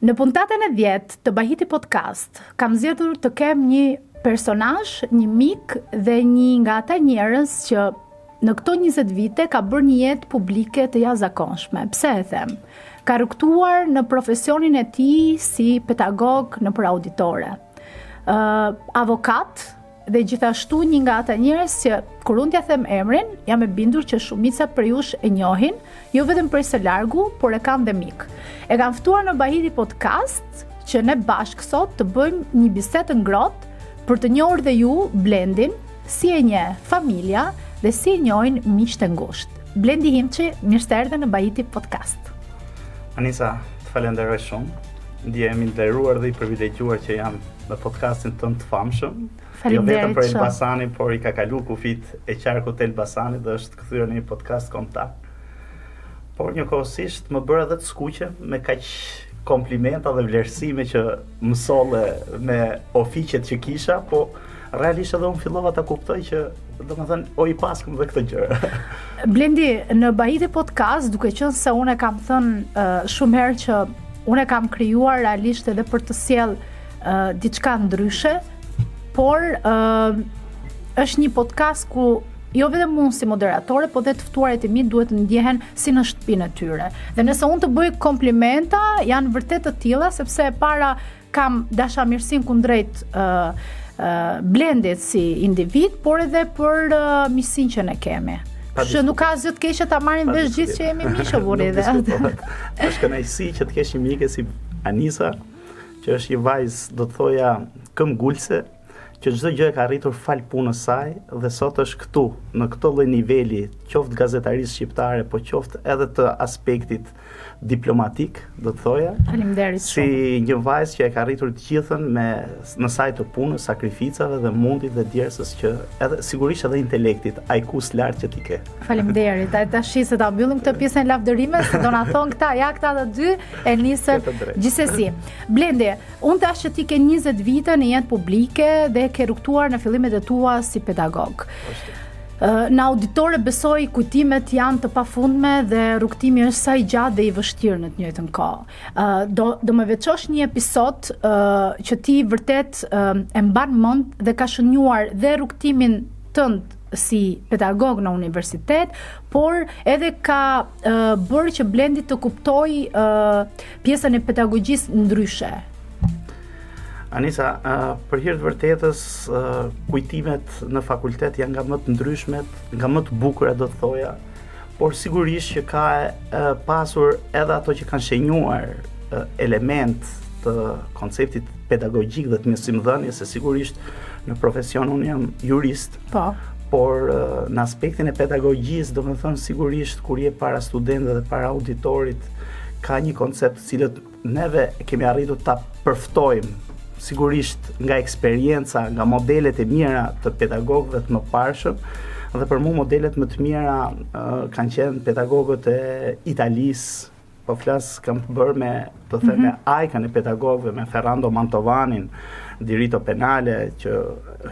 Në puntatën e 10 të Bahiti Podcast, kam zgjedhur të kem një personazh, një mik dhe një nga ata njerëz që në këto 20 vite ka bërë një jetë publike të jashtëzakonshme. Pse e them? Ka rrugtuar në profesionin e tij si pedagog nëpër auditore. Avokat dhe gjithashtu një nga ata njerëz që kur unë t'ja them emrin, jam e bindur që shumica për jush e njohin, jo vetëm prej së largu, por e kanë dhe mik. E kam ftuar në Bahiti Podcast që ne bashkë sot të bëjmë një bisedë të ngrohtë për të njohur dhe ju Blendin, si e njeh familja dhe si e njohin miqtë e ngushtë. Blendi Himçi, mirë se erdhe në Bahiti Podcast. Anisa, të falenderoj shumë. Ndjehemi nderuar dhe i privilegjuar që jam në podcastin tënd të famshëm. Jo vetëm për Elbasanin, por i ka kalu kufit e qarkut të Elbasanit dhe është kthyer në një podcast kombëtar. Por njëkohësisht më bëra edhe të skuqe me kaq komplimenta dhe vlerësime që më solle me ofiqet që kisha, po realisht edhe unë fillova ta kuptoj që domethënë o i paskëm dhe këtë gjë. Blendi, në Bahiti Podcast, duke qenë se unë e kam thënë shumë herë që unë e kam krijuar realisht edhe për të sjell diçka ndryshe, por është një podcast ku jo vetëm unë si moderatore, po dhe të ftuarit e mi duhet të ndjehen si në shtëpinë e tyre. Dhe nëse unë të bëj komplimenta, janë vërtet të tilla, sepse e para kam dashamirësinë kundrejt Blendit si individ, por edhe për miqësinë që ne kemi. Që nuk ka asgjë të keqe ta marrin vesh gjithë që jemi miqë vuri dhe. Është kënaqësi që të kesh një mike si Anisa, që është një vajzë, do të thoja, këmbgulse, që çdo gjë e ka arritur fal punës saj dhe sot është këtu, në këtë lloj niveli, qoftë gazetarisë shqiptare, po qoftë edhe të aspektit diplomatik, do të thoja. Faleminderit si një vajzë që e ka arritur të gjithën në saj të punës, sakrificave dhe mundit dhe djersës që edhe sigurisht edhe intelektit, ajkus lart që ti ke. Faleminderit. Tash se ta mbyllim këtë pjesën e lavdërimit, se do na thon këta, ja këta të dy e nisën gjithsesi. Blendi, unë tash që ti ke 20 vite në jetë publike dhe ke rrugtuar në fillimet e tua si pedagog. Në auditore besoj kujtimet janë të pafundme dhe rrugtimi është sa i gjatë dhe i vështirë në të njëjtën kohë. Do më veçosh një episod që ti vërtet e mban mend dhe ka shënjuar dhe rrugtimin tënd si pedagog në universitet, por edhe ka bërë që Blendi të kuptoj pjesën e pedagogjisë ndryshe. Anisa, për hir të vërtetës, kujtimet në fakultet janë nga më të ndryshmet, nga më të bukura do të thoja, por sigurisht që ka pasur edhe ato që kanë shenjuar element të konceptit pedagogjik dhe të mësimdhënies, se sigurisht në profesion unë jam jurist. Po. Por në aspektin e pedagogjisë, do të thënë sigurisht kur je para studentëve dhe para auditorit, ka një koncept cilët neve kemi arritur ta përftojmë. Sigurisht nga eksperienca, nga modelet e mira të pedagogëve të mëparshëm, dhe për mua modelet më të mira kanë qenë pedagogët e Italisë, po kam të bërë me, të them, me ajkën e pedagogëve, me Ferrando Mantovanin, Diritto Penale, që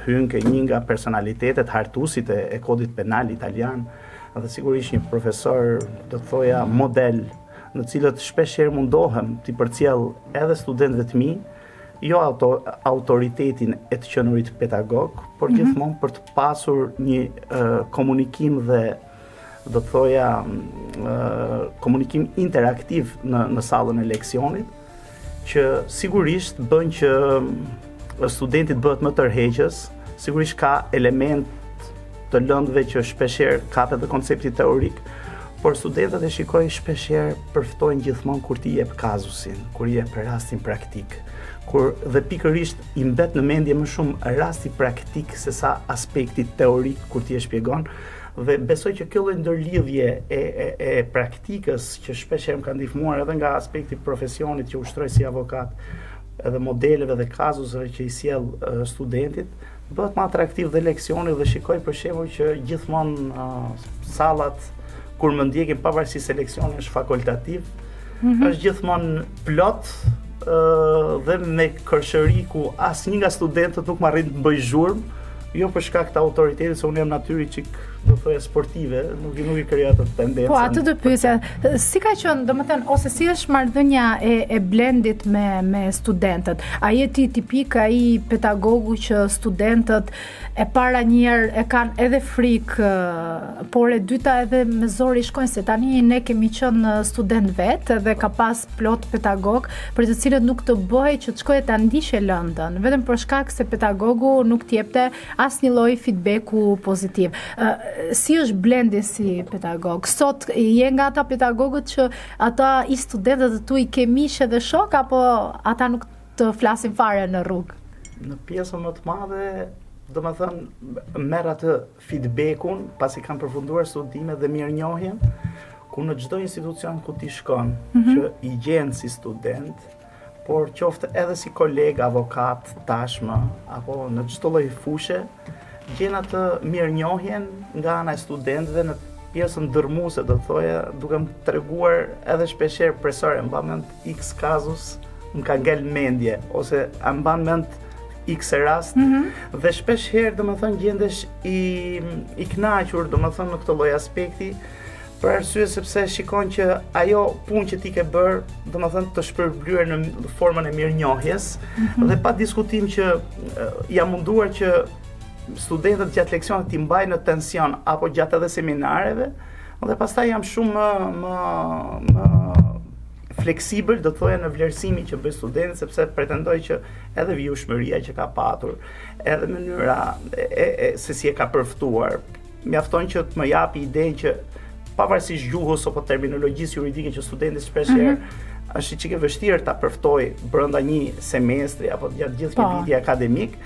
hyn ke një nga personalitetet hartuesit e kodit penal italian, dhe sigurisht një profesor, do të thoja, model, në cilët shpeshherë mundohem t'i përcjell edhe studentëve të mi, jo autoritetin e të qenurit pedagog, por gjithmonë për të pasur një komunikim dhe do të thoja komunikim interaktiv në sallën e leksionit, që sigurisht bën që studentit bëhet më tërheqës, sigurisht ka element të lëndëve që shpeshherë kapet dhe koncepti teorik, por studentët e shikoj shpeshherë përftojnë gjithmonë kur ti jep kazusin, kur jep rastin praktik. Kur dhe pikërisht i mbet në mendje më shumë rasti praktik se sa aspekti teorik kur ti e shpjegon, dhe besoj që kjo lloj ndërlidhje e praktikës që shpeshherë më ka ndihmuar edhe nga aspekti profesionit që ushtroj si avokat, edhe modeleve dhe kazuseve që i sjell studentit, bëhet më atraktiv dhe leksioni dhe shikoj për shembull që gjithmonë sallat kur më ndjekin pavarësisht se leksioni është fakultativ, është gjithmonë plot dhe me kërshëri ku asnjë nga studentët nuk më arrin të bëj zhurmë, jo për shkak të autoritetit, se unë jam natyrë çik do thoya sportive, nuk i krijoj atë tendencën. Po, atë do pyesja, si ka qenë, domethënë, ose si është marrëdhënia e Blendit me studentët? A je ti tipik ai pedagogu që studentët e para njëherë e kanë edhe frikë, por e dyta edhe me zor i shkojnë, se tani ne kemi qenë student vetë dhe ka pas plot pedagog për të cilët nuk të bëhej që të shkojë ta ndiqe lëndën, vetëm për shkak se pedagogu nuk t'jepte asnjë lloj feedbacku pozitiv. Si është Blendi si pedagog? Sot je nga ata pedagogët që ata i studentët të tu i ke miq edhe shok, apo ata nuk të flasin fare në rrugë? Në pjesën më të madhe, domethënë merr atë feedbackun pasi kanë përfunduar studimet dhe mirënjohjen, ku në çdo institucion ku ti shkon, që i gjen si student, por qoftë edhe si koleg, avokat, tashmë, apo në çdo lloj fushë, gjen atë mirënjohjen nga ana e studentëve në pjesën dërmuese, do thoya, duke më treguar edhe shpeshherë presore, mban mend X kazus, më ka ngel mendje, ose a mban mend X rast, dhe shpeshherë domethënë gjendesh i kënaqur domethënë në këtë lloj aspekti, për arsye sepse shikon që ajo punë që ti ke bërë, domethënë të shpërblyer në formën e mirënjohjes, dhe pa diskutim që jam munduar që studentët gjatë leksionit t'i mbajnë në tension apo gjatë edhe seminareve, dhe pastaj jam shumë më fleksibël, do të thoya, në vlerësimin që bëj studentët, sepse pretendoj që edhe vjushmëria që ka patur, edhe mënyra se si e ka përftuar, mjafton që të më japi idenë që pavarësisht gjuhës apo terminologjisë juridike që studenti shpeshherë është çike vështirë ta përftoj brenda një semestri apo gjatë gjithë një viti akademik,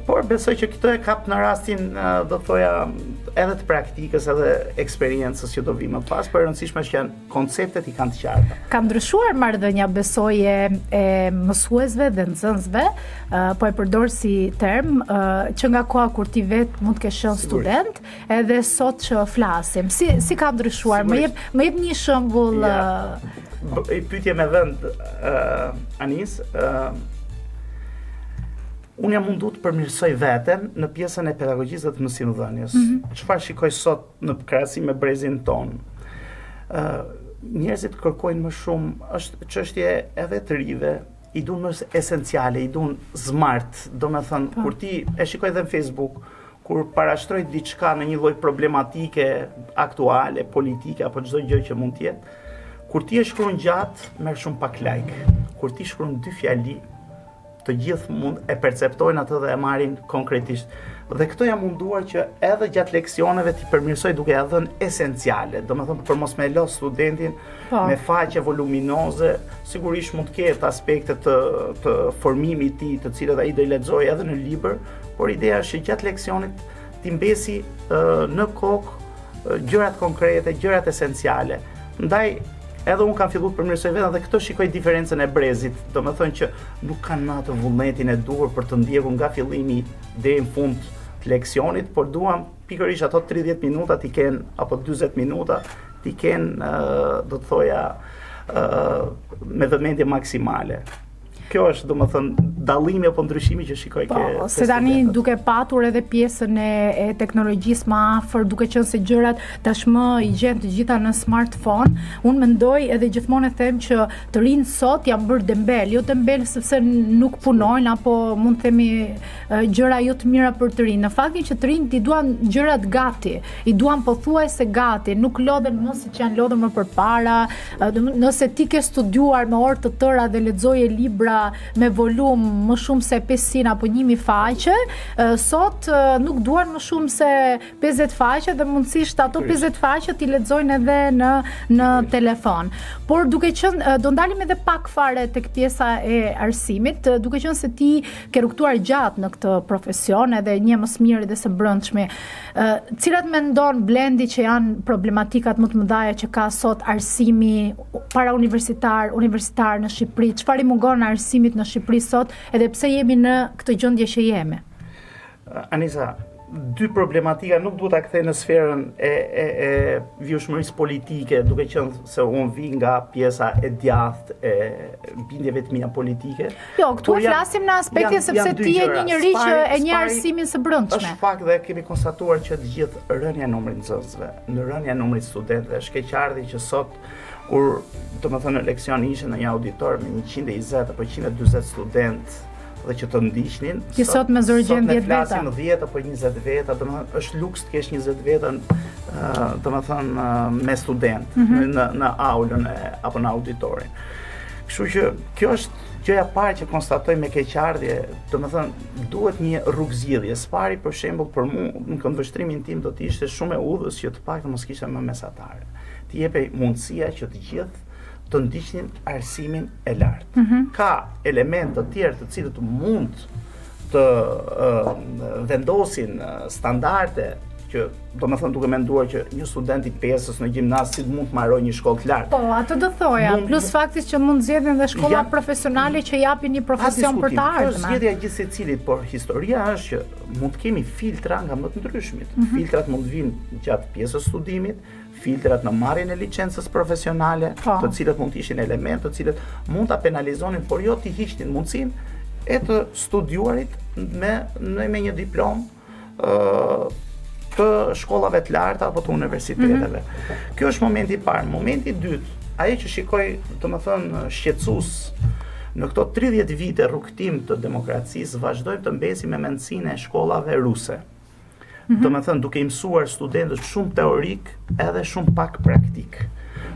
por besoj që këtë e kap në rastin, do thoya, edhe të praktikës edhe eksperiencës që do vi më pas, por e rëndësishme është që konceptet i kanë të qarta. Ka ndryshuar marrëdhënia, besoj, e mësuesve dhe nxënësve, po e përdor si term, që nga koha kur ti vet mund të kesh qenë student, edhe sot që flasim. Si ka ndryshuar? Më jep një shembull. Pyetje me vend, Anis. Unë jam mundu të përmirësoj veten në pjesën e pedagogjisë dhe të mësimdhënies. Çfarë shikoj sot në krahasim me brezin ton? Njerëzit kërkojnë më shumë, është çështje edhe të rive, i duan më esenciale, i duan smart, domethënë kur ti e shikoj edhe në Facebook, kur parashtroj diçka në një lloj problematike aktuale, politike apo çdo gjë që mund të jetë, kur ti e shkruan gjatë, merr shumë pak like. Kur ti shkruan 2 fjali, të gjithë mund e perceptojnë atë dhe e marrin konkretisht. Dhe këto jam munduar që edhe gjatë leksioneve t'i përmirësoj duke ia dhënë esenciale, domethënë për mos me lë studentin me faqe voluminoze, sigurisht mund të ketë aspekte të formimit të tij, të cilët ai do i lexojë edhe në libër, por ideja është që gjatë leksionit t'i mbesi në kokë gjërat konkrete, gjërat esenciale. Ndaj edhe unë kam filluar të përmirësoj vetëm dhe këto shikoj diferencën e brezit, domethënë që nuk kanë atë vullnetin e duhur për të ndjekur nga fillimi deri në fund të leksionit, por duam pikërisht ato 30 minuta t'i kenë apo 40 minuta t'i kenë, do të thoya, me vëmendje maksimale. Kjo është, domethënë, dallimi apo ndryshimi që shikoj ke. Po, se tani duke patur edhe pjesën e teknologjisë më afër, duke qenë se gjërat tashmë i gjen të gjitha në smartphone, unë mendoj edhe gjithmonë e them që të rinjt sot janë bërë dembel, jo dembel sepse nuk punojnë apo mund të themi gjëra jo të mira për të rinj. Në faktin që të rinjt i duan gjërat gati, i duan pothuajse gati, nuk lodhen më siç janë lodhur më përpara. Nëse ti ke studiuar me orë të tëra dhe lexoje libra me volum më shumë se 500 apo 1000 faqe, sot nuk duan më shumë se 50 faqe dhe mundësisht ato 50 faqe t'i lexojnë edhe në telefon. Por duke qenë, do ndalim edhe pak fare tek pjesa e arsimit, duke qenë se ti ke rrugtuar gjatë në këtë profesion edhe një më së miri dhe së brendshmi. Cilat mendon Blendi që janë problematikat më të mëdha që ka sot arsimi para universitar në Shqipëri? Çfarë i mungon arsimit në Shqipëri sot, edhe pse jemi në këtë gjendje që jemi? Anisa, dy problematika nuk duhet ta kthej në sferën e vjushmërisë politike, duke qenë se unë vi nga pjesa e djathtë e bindjeve të mia politike. Jo, këtu flasim në aspektin sepse ti je një njerëz që e një arsimin së brendshme. Është fakt dhe kemi konstatuar që të gjithë rënja e numrit nxënësve, në rënja e numrit studentëve, është keqardhi që sot kur domethënë në leksion ishin në një auditor me 120 apo 140 studentë dhe që të ndiqnin. Ti sot me zor gjen 10 veta. Flasim 10 apo 20 veta, domethënë është luks të kesh 20 veta, domethënë me student në aulën apo në auditorin. Kështu që kjo është gjëja e parë që konstatoj me keqardhje, domethënë duhet një rrugëzgjidhje. Spari për shembull për mua në këndvështrimin tim do të ishte shumë e udhës që të paktën mos kishte më mesatare. Të jepej mundësia që të gjithë të ndiqnin arsimin e lartë. Ka elemente të tjerë të cilët mund të vendosin standarde që domethënë duke menduar që një student i pesës në gjimnaz si mund të marrojë një shkollë të lartë. Po, atë do thoja, plus fakti që mund zgjedhin dhe shkolla profesionale që japin një profesion për të ardhmen. Është zgjedhja e gjithë secilit, por historia është që mund të kemi filtra nga më të ndryshmit. Filtrat mund të vinë gjatë pjesës studimit, filtrat në marrjen e licencës profesionale, të cilët mund të ishin elementë të cilët mund ta penalizonin, por jo të hiqnin mundësinë e të studiuarit me një diplomë të shkollave të larta apo të universiteteve. Kjo është momenti i parë. Momenti i dytë, ajo që shikoj, domethënë shqetësues në këto 30 vite rrugtim të demokracisë, vazhdojmë të mbesim me mendsinë e shkollave ruse. Domethënë duke i mësuar studentët shumë teorik edhe shumë pak praktik.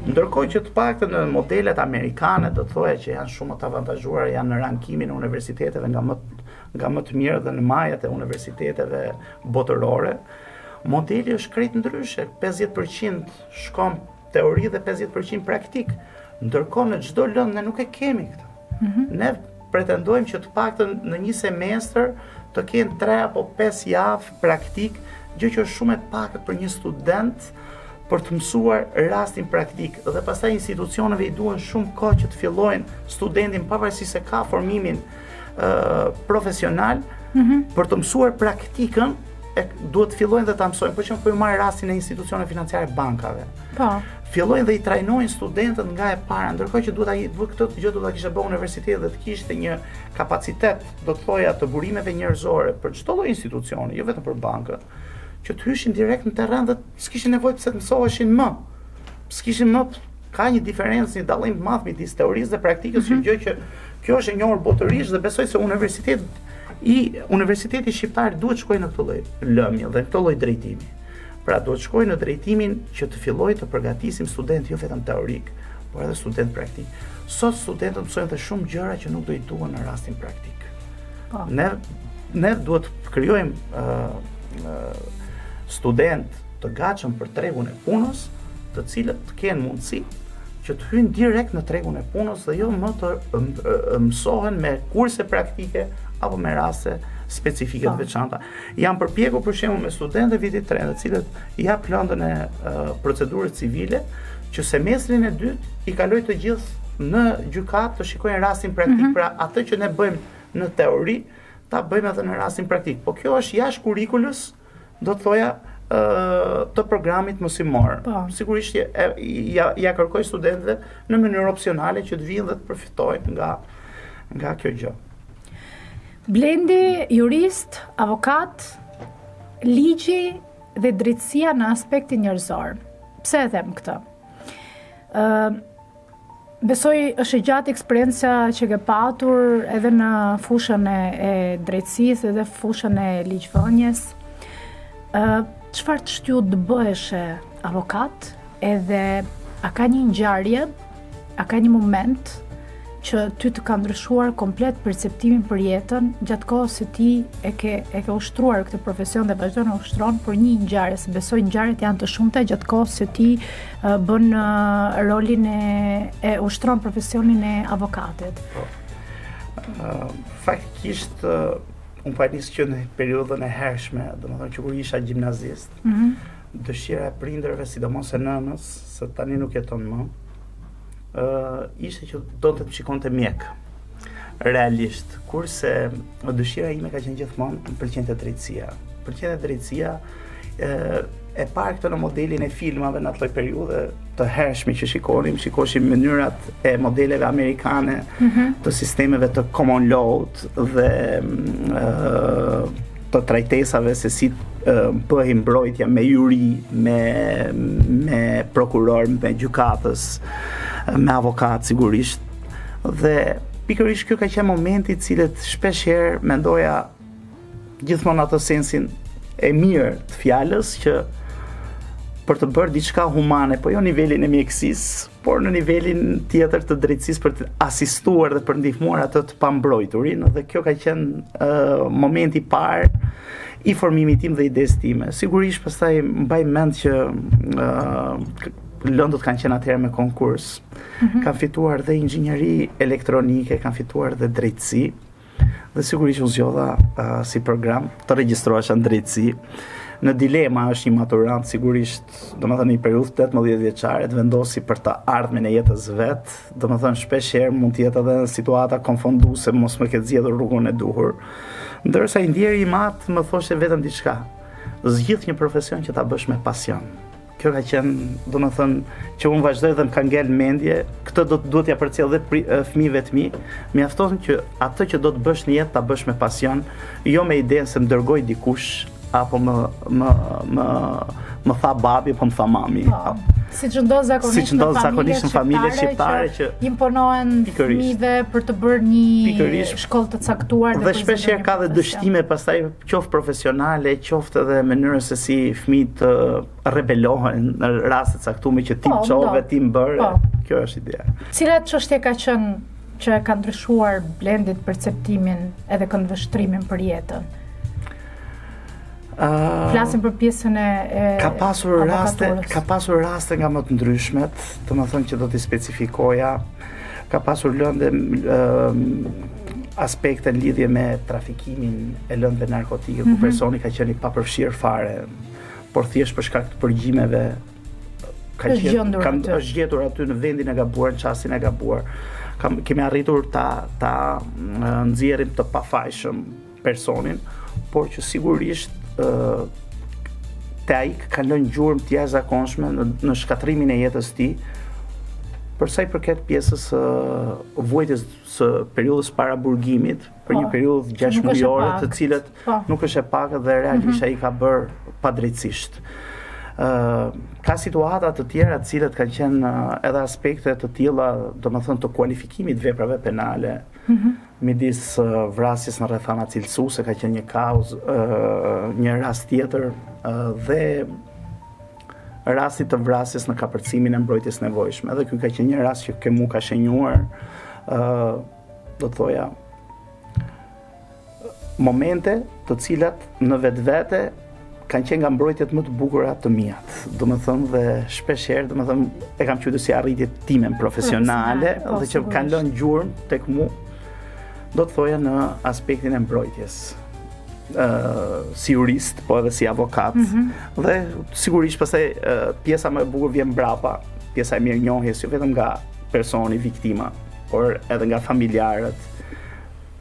Ndërkohë që të paktën në modelet amerikane do të thoya që janë shumë të avantazhuara, janë në rankimin e universiteteve nga më të mirë dhe në majat e universiteteve botërore. Modeli është krejt ndryshe, 50% shkon teori dhe 50% praktik. Ndërkohë në çdo lëndë ne nuk e kemi këtë. Ne pretendojmë që të paktën në një semestër të kenë 3 apo 5 javë praktik, gjë që është shumë e pakët për një student për të mësuar rastin praktik. Dhe pastaj institucioneve i duhen shumë kohë që të fillojnë studentin pavarësisht se ka formimin profesional për të mësuar praktikën. Duhet fillojnë dhe ta mësojnë, për shembull, po marr rastin e institucioneve financiare bankave. Po. Fillojnë dhe i trajnojnë studentët nga e para, ndërkohë që duhet këtë gjë duhet ta kishte bërë universiteti dhe të kishte një kapacitet, do të thoya, të burimeve njerëzore për çdo lloj institucioni, jo vetëm për bankët, që të hyshin direkt në terren dhe s'kishin nevojë pse të mësoheshin më. S'kishin më ka një diferencë, një dallim të madh midis teorisë dhe praktikës, gjë që kjo është e njohur botërisht dhe besoj se Universiteti shqiptar duhet shkojë në këtë lloj lëmje dhe këtë lloj drejtimi. Pra duhet shkojë në drejtimin që të fillojë të përgatisim student jo vetëm teorik, por edhe student praktik. Sot studentët mësojnë të shumë gjëra që nuk do i duhen në rastin praktik. Ne duhet të krijojmë student të gatshëm për tregun e punës, të cilët të kenë mundësi që të hyjnë direkt në tregun e punës dhe jo më të mësohen me kurse praktike apo me raste specifike të veçanta. Jam përpjekur për shembull me studentë vitit 3, të cilët jap lëndën e procedurës civile, që semestrin e dytë i kaloj të gjithë në gjykatë të shikojnë rastin praktik, pra atë që ne bëjmë në teori, ta bëjmë edhe në rastin praktik. Po kjo është jashtë kurikulës, do të thoya, të programit mësimor. Sigurisht ja kërkoj studentëve në mënyrë opsionale që të vinë dhe të përfitojnë nga kjo gjë. Blendi, jurist, avokat, ligji dhe drejtësia në aspektin njerëzor. Pse e them këtë? Besoj është e gjatë eksperjenca që ke patur edhe në fushën e drejtësisë edhe fushën e ligjvënies. Çfarë të shtyu të bëheshe avokat, edhe a ka një ngjarje, a ka një moment që ty të ka ndryshuar komplet perceptimin për jetën gjatë kohës se ti e ke ushtruar këtë profesion dhe vazhdon të ushtron, por një ngjarje, se besoj ngjarjet janë të shumta gjatë kohës se ti bën rolin e ushtron profesionin e avokatit. Faktikisht unë panis që në periudhën e hershme, domethënë që kur isha gjimnazist, dëshira e prindërve, sidomos e nënës, se tani nuk jeton më, ishte që do të shikonte mjek. Realisht, kurse dëshira ime ka qenë gjithmonë më pëlqente drejtësia. pëlqen drejtësia, e parë këtë në modelin e filmave në atë lloj periudhe të hershme që shikoshim mënyrat e modeleve amerikane të sistemeve të common law dhe të trajtesave se si bëhi mbrojtja me juri, me prokuror, me gjykatës, me avokat sigurisht. Dhe pikërisht kjo ka qenë momenti i cilet shpeshherë mendoja gjithmonë atë sensin e mirë të fjalës që për të bërë diçka humane, po jo në nivelin e mjekësisë, por në nivelin tjetër të drejtësisë për të asistuar dhe për ndihmuar atë të pambrojturin, dhe kjo ka qenë momenti i parë i formimit tim dhe idesë time. Sigurisht pastaj mbaj mend që lëndët kanë qenë atëherë me konkurs. Kanë fituar dhe inxhinieri elektronike, kanë fituar dhe drejtësi, dhe sigurisht u zgjodha si program të regjistrohesha në drejtësi. Në dilema është një maturant, sigurisht, domethënë një periudhë 18 vjeçare të vendosi për të ardhmen e jetës vet, domethënë shpeshherë mund të jetë edhe situata konfonduese, mos më ketë zgjedhur rrugën e duhur. Ndërsa i ndjeri i mat më thoshte vetëm diçka: zgjidh një profesion që ta bësh me pasion. Kjo ka qenë, domethënë, që unë vazhdoj dhe më ka ngel mendje, këtë duhet t'ja përcjell dhe fëmijëve të mi, mjafton që atë që do të bësh në jetë ta bësh me pasion, jo me idenë se më dërgoj dikush apo më tha babi apo më tha mami. Siç ndodh zakonisht në familje shqiptare që imponohen fëmijëve për të bërë një shkollë të caktuar dhe shpeshherë ka dhe dështime pastaj qoftë profesionale, qoftë edhe mënyrës se si fëmijët rebelohen në raste të caktuara që ti çove, ti mbërë. Kjo është ideja. Cilat çështje ka qenë që ka ndryshuar Blendit perceptimin edhe këndvështrimin për jetën? Flasim për pjesën e ka pasur raste nga më të ndryshmet, domethënë që do t'i specifikoja. Ka pasur lëndë aspekte në lidhje me trafikimin e lëndëve narkotike, ku personi ka qenë i papërfshirë fare, por thjesht për shkak të përgjimeve është gjetur aty në vendin e gabuar, në çastin e gabuar. Kemi arritur ta nxjerrim të pafajshëm personin, por që sigurisht te ai ka lënë gjurmë të jashtëzakonshme në shkatrimin e jetës së tij, për sa i përket pjesës vuajtjes së periudhës para burgimit, për një periudhë 6 mujore, të cilët nuk është e pak dhe realisht ai ka bërë padrejtësisht. Ka situata të tjera të cilët kanë qenë edhe aspekte të tilla, domethënë të kualifikimit të veprave penale, midis vrasjes në rrethana cilësuese ka qenë një kauzë, një rast tjetër dhe rasti të vrasjes në kapërcimin e mbrojtjes nevojshme. Edhe ky ka qenë një rast që mu ka shenjuar, do të thoja, momente të cilat në vetvete kanë qenë nga mbrojtjet më të bukura të mijat. Domethënë dhe shpeshherë, domethënë e kam qytur si arritjet time profesionale dhe që kanë lënë gjurmë tek mu, do të thoja në aspektin e mbrojtjes. Si jurist, po edhe si avokat. Dhe sigurisht pastaj pjesa më e bukur vjen mbrapa, pjesa e mirënjohjes, jo vetëm nga personi viktima, por edhe nga familjarët.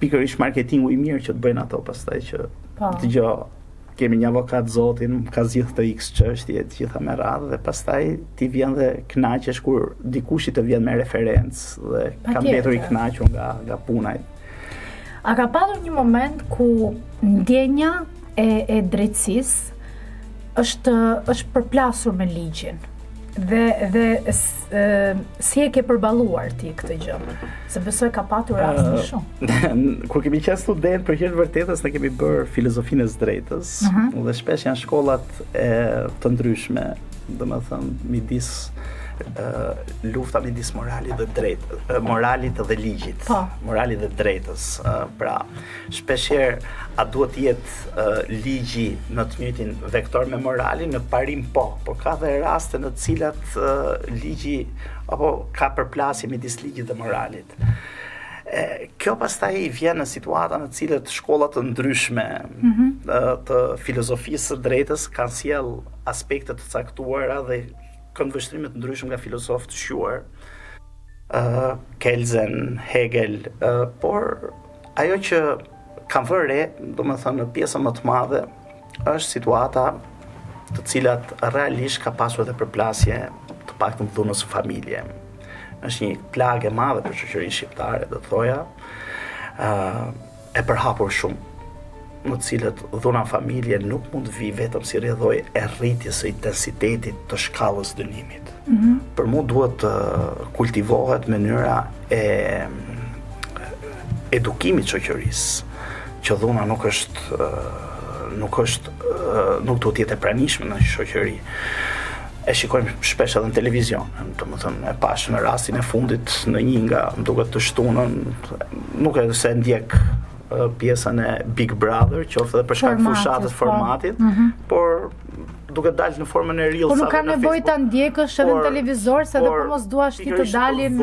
Pikërisht marketingu i mirë që të bëjnë ato pastaj që dëgjoj, kemi një avokat zotin, ka zgjidhur të X çështje të gjitha me radhë dhe pastaj ti vjen dhe kënaqesh kur dikush i të vjen me referencë dhe ka mbetur i kënaqur nga puna. A ka pasur një moment ku ndjenja e drejtësisë është përplasur me ligjin dhe si e ke përballuar ti këtë gjë? Se besoj ka patur raste shumë. Kur kemi qenë student, për qenë vërtetës, ne kemi bërë filozofinë e së drejtës, dhe shpesh janë shkollat të ndryshme, domethënë midis lufta midis moralit dhe ligjit, moralit dhe drejtës. Pra, shpeshherë a duhet jetë ligji në të njëjtin vektor me moralin, në parim por ka dhe raste në të cilat ligji apo ka përplasje midis ligjit dhe moralit. Kjo pastaj vjen në situata në të cilat shkolla të ndryshme të filozofisë së drejtës kanë sjell aspekte të caktuara dhe këndvështrime të ndryshme nga filozofë të shquar, Kelsen, Hegel, por ajo që kam vënë re, domethënë në pjesën më të madhe, është situata të cilat realisht ka pasur edhe përplasje të paktën dhunës së familje. Është një plagë e madhe për shoqërinë shqiptare, do thoja, e përhapur shumë, në të cilët dhuna familje nuk mund të vi vetëm si rrjedhojë e rritjes së intensitetit të shkallës dënimit. Për mua duhet të kultivohet mënyra e edukimit shoqërisë, që dhuna nuk duhet të jetë e pranishme në shoqëri. E shikojmë shpesh edhe në televizion, domethënë e pash në rastin e fundit në një nga duket të shtunën, nuk e se ndjek pjesën e Big Brother, qoftë edhe për shkak të fushatës formatit, por duke dalë në formën e reels. Po nuk ka nevojë ta ndjekësh edhe në televizor, se edhe po mos duash ti të dalin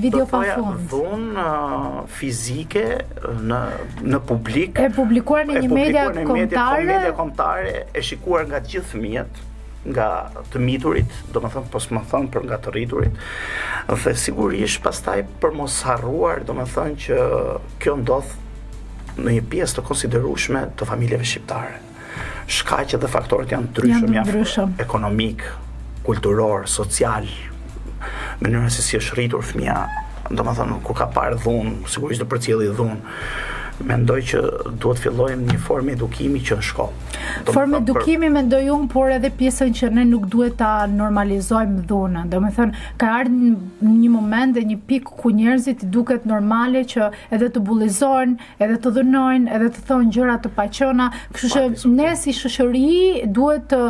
video pa fund. Dhunë fizike në publik. E publikuar në një media kombëtare, e shikuar nga të gjithë fëmijët, nga të miturit, domethënë po s'më thon për nga të rriturit. Dhe sigurisht pastaj për mos harruar, domethënë që kjo ndodh në një pjesë të konsiderueshme të familjeve shqiptare. Shkaqet dhe faktorët janë ndryshëm, ekonomik, kulturor, social, mënyra se si është rritur fëmia, domethënë kur ka parë dhunë, sigurisht do përcjelli dhunë. Mendoj që duhet fillojmë një formë edukimi që në shkollë. Formë edukimi mendoj unë, por edhe pjesën që ne nuk duhet ta normalizojmë dhunën. Domethënë ka ardhur një moment dhe një pikë ku njerëzit i duket normale që edhe të bullizojnë, edhe të dhunojnë, edhe të thonë gjëra të paqëna. Kështu që ne si shoqëri duhet të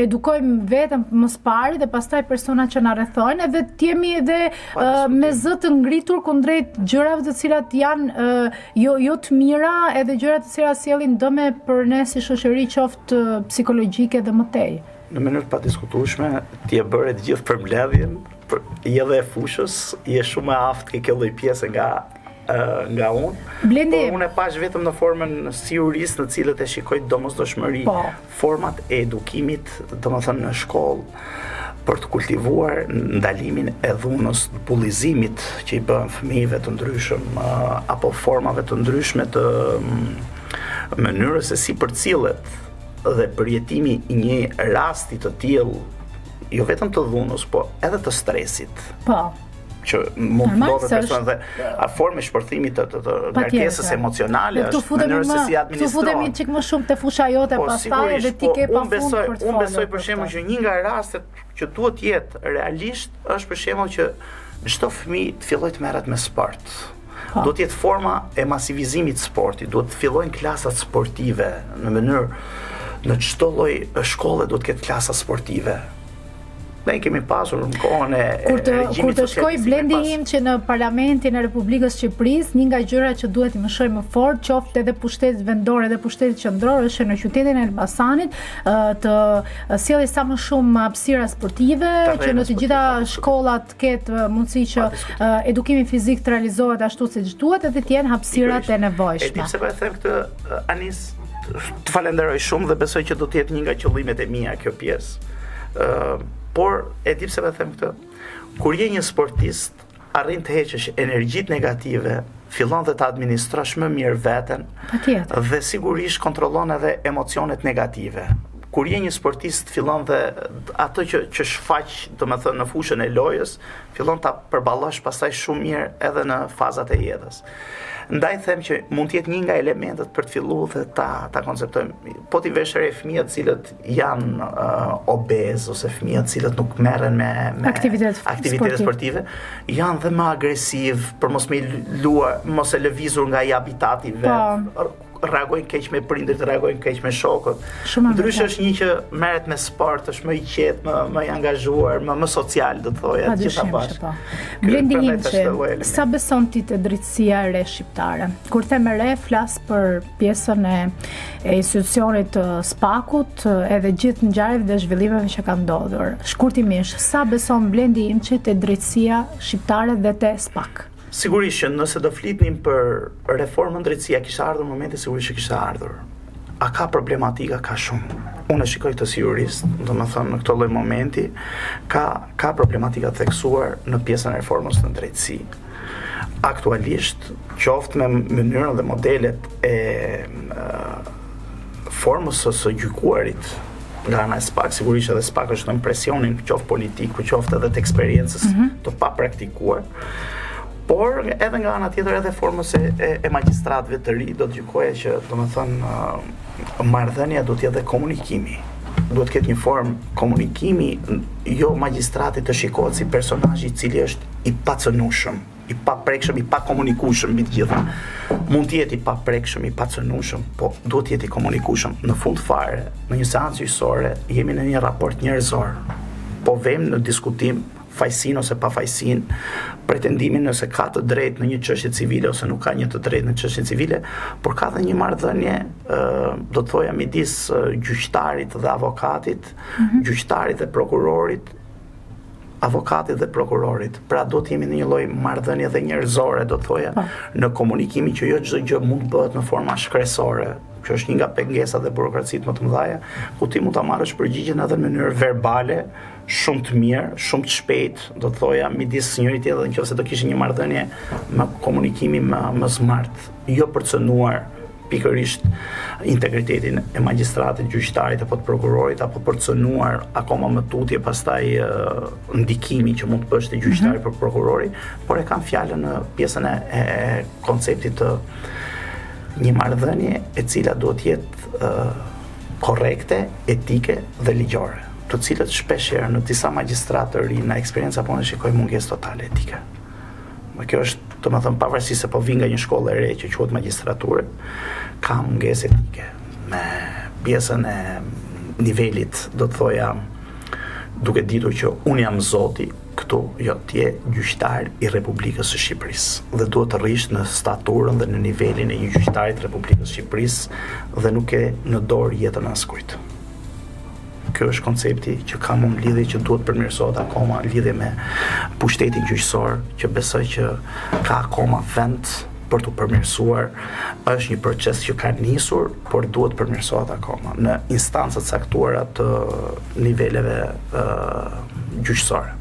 edukojmë vetëm më së pari dhe pastaj personat që na rrethojnë, edhe të jemi edhe me zë të ngritur kundrejt gjërave të cilat janë jo të mira, edhe gjërat të cilat sjellin dëme për ne si shoqëri, qoftë psikologjike dhe më tej. Në mënyrë të padiskutueshme, ti e bëre të gjithë përmbledhjen, je dhe e fushës, je shumë e aftë ke kjo lloj pjese nga unë. Blendi, por unë e pash vetëm në formën si jurist, në cilët e shikoj domosdoshmëri, format e edukimit, domethënë në shkollë, për të kultivuar ndalimin e dhunës, bullizimit që i bën fëmijëve të ndryshëm, apo formave të ndryshme të mënyrës se si përcillet dhe përjetimi i një rasti të tillë, jo vetëm të dhunës, po edhe të stresit. Po. Që mund të ndodhet person dhe a formë shpërthimit të ngarkesës emocionale, është mënyrë se si administrohet. Tu futemi çik më shumë te fusha jote pastaj dhe ti ke pafund për të folur. Unë besoj për shembull që një nga rastet që duhet jetë realisht është për shembull që çdo fëmijë të fillojë të merret me sport. Do të jetë forma e masivizimit të sportit, duhet të fillojnë klasat sportive në mënyrë në çdo lloj shkolle do të ketë klasa sportive. Ne kemi pasur në kohën e kur të shkoj Blendi im që në Parlamentin e Republikës Shqipërisë, një nga gjërat që duhet i mësoj më fort, qoftë edhe pushtetit vendor edhe pushtetit qendror, është në qytetin e Elbasanit të sjellë sa më shumë hapësira sportive, që në të gjitha shkollat ketë mundësi që edukimi fizik të realizohet ashtu siç duhet, edhe të jenë hapësirat e nevojshme. E di pse po e them këtë, Anis, të falenderoj shumë dhe besoj që do të jetë një nga qëllimet e mia kjo pjesë. Por e di pse them këtë. Kur je një sportist, arrin të heqësh energjitë negative, fillon dhe të administrosh më mirë veten, dhe sigurisht kontrollon edhe emocionet negative. Kur je një sportist, fillon dhe ato që shfaq, domethënë në fushën e lojës, fillon ta përballosh pastaj shumë mirë edhe në fazat e jetës. Ndaj them që mund të jetë një nga elementet për të filluar dhe ta konceptojmë. Po ti vesh re fëmijët cilët janë obez ose fëmijët cilët nuk merren me aktivitete sportive, janë dhe më agresiv për mos e lëvizur nga i habitati vet. Reagojnë keq me prindërit, reagojnë keq me shokët. Ndryshe është një që merret me sport, është më i qetë, më i angazhuar, më social, do të thoja, gjitha bashkë. Blendi im që sa beson ti te drejtësia e re shqiptare? Kur them re, flas për pjesën e institucionit të SPAK-ut, edhe gjithë ngjarjeve dhe zhvillimeve që kanë ndodhur. Shkurtimisht, sa beson Blendi im që te drejtësia shqiptare dhe te SPAK? Sigurisht që nëse do flitnim për reformën drejtësia, kishte ardhur momenti sigurisht që kishte ardhur. A ka problematika? Ka shumë. Unë e shikoj këtë si jurist, domethënë në këtë lloj momenti ka problematika të theksuar në pjesën e reformës në drejtësi. Aktualisht, qoftë me mënyrën dhe modelet e formës së gjykuarit nga ana e SPAK, sigurisht edhe SPAK është në presionin qoftë politik, qoftë edhe të eksperiencës të papraktikuar, por edhe nga ana tjetër edhe formës e magjistratëve të ri do të gjykoja që domethënë marrëdhënia do të jetë dhe komunikimi. Duhet të ketë një formë komunikimi, jo magjistrati të shikohet si personazh i cili është i pacënueshëm, i paprekshëm, i pakomunikueshëm mbi të gjitha. Mund të jetë i paprekshëm, i pacënueshëm, po duhet të jetë i komunikueshëm. Në fund fare, në një seancë gjyqësore jemi në një raport njerëzor. Po vem në diskutim fajsin ose pa fajsin, pretendimin nëse ka të drejtë në një çështje civile ose nuk ka një të drejtë në çështje civile, por ka dhe një marrëdhënie, do të thoja midis gjyqtarit dhe avokatit, gjyqtarit dhe prokurorit, avokatit dhe prokurorit. Pra do të jemi në një lloj marrëdhënie dhe njerëzore, do të thoja, në komunikimin që jo çdo gjë mund të bëhet në forma shkresore. Që është një nga pengesat dhe burokracitë më të mëdha, ku ti mund ta marrësh përgjigjen edhe në mënyrë verbale, shumë të mirë, shumë të shpejt, do të thoja, midis njëri tjetrit, nëse do kishte një marrëdhënie me komunikimi më smart, jo për të cënuar pikërisht integritetin e magjistratit, gjyqtarit apo të prokurorit, apo për të cënuar akoma më tutje pastaj ndikimi që mund të bësh te gjyqtari për prokurori, por e kanë fjalën në pjesën e konceptit të një marrëdhënie e cila duhet të jetë korrekte, etike dhe ligjore, të cilët shpeshherë në disa magjistratë të rinj në eksperiencë apo në shikoj mungesë totale etike. Kjo është, domethënë, pavarësisht se po vi nga një shkollë e re që quhet magjistraturë, ka mungesë etike me pjesën e nivelit, do të thoja, duke ditur që unë jam zoti këtu, jo, ti je gjyqtar i Republikës së Shqipërisë dhe duhet të rrish në staturën dhe në nivelin e një gjyqtari të Republikës së Shqipërisë dhe nuk e në dorë jetën askujt. Kjo është koncepti që kam unë lidhje që duhet përmirësohet akoma lidhje me pushtetin gjyqësor, që besoj që ka akoma vend për të përmirësuar. Është një proces që ka nisur, por duhet përmirësohet akoma në instancat caktuara të niveleve gjyqësore.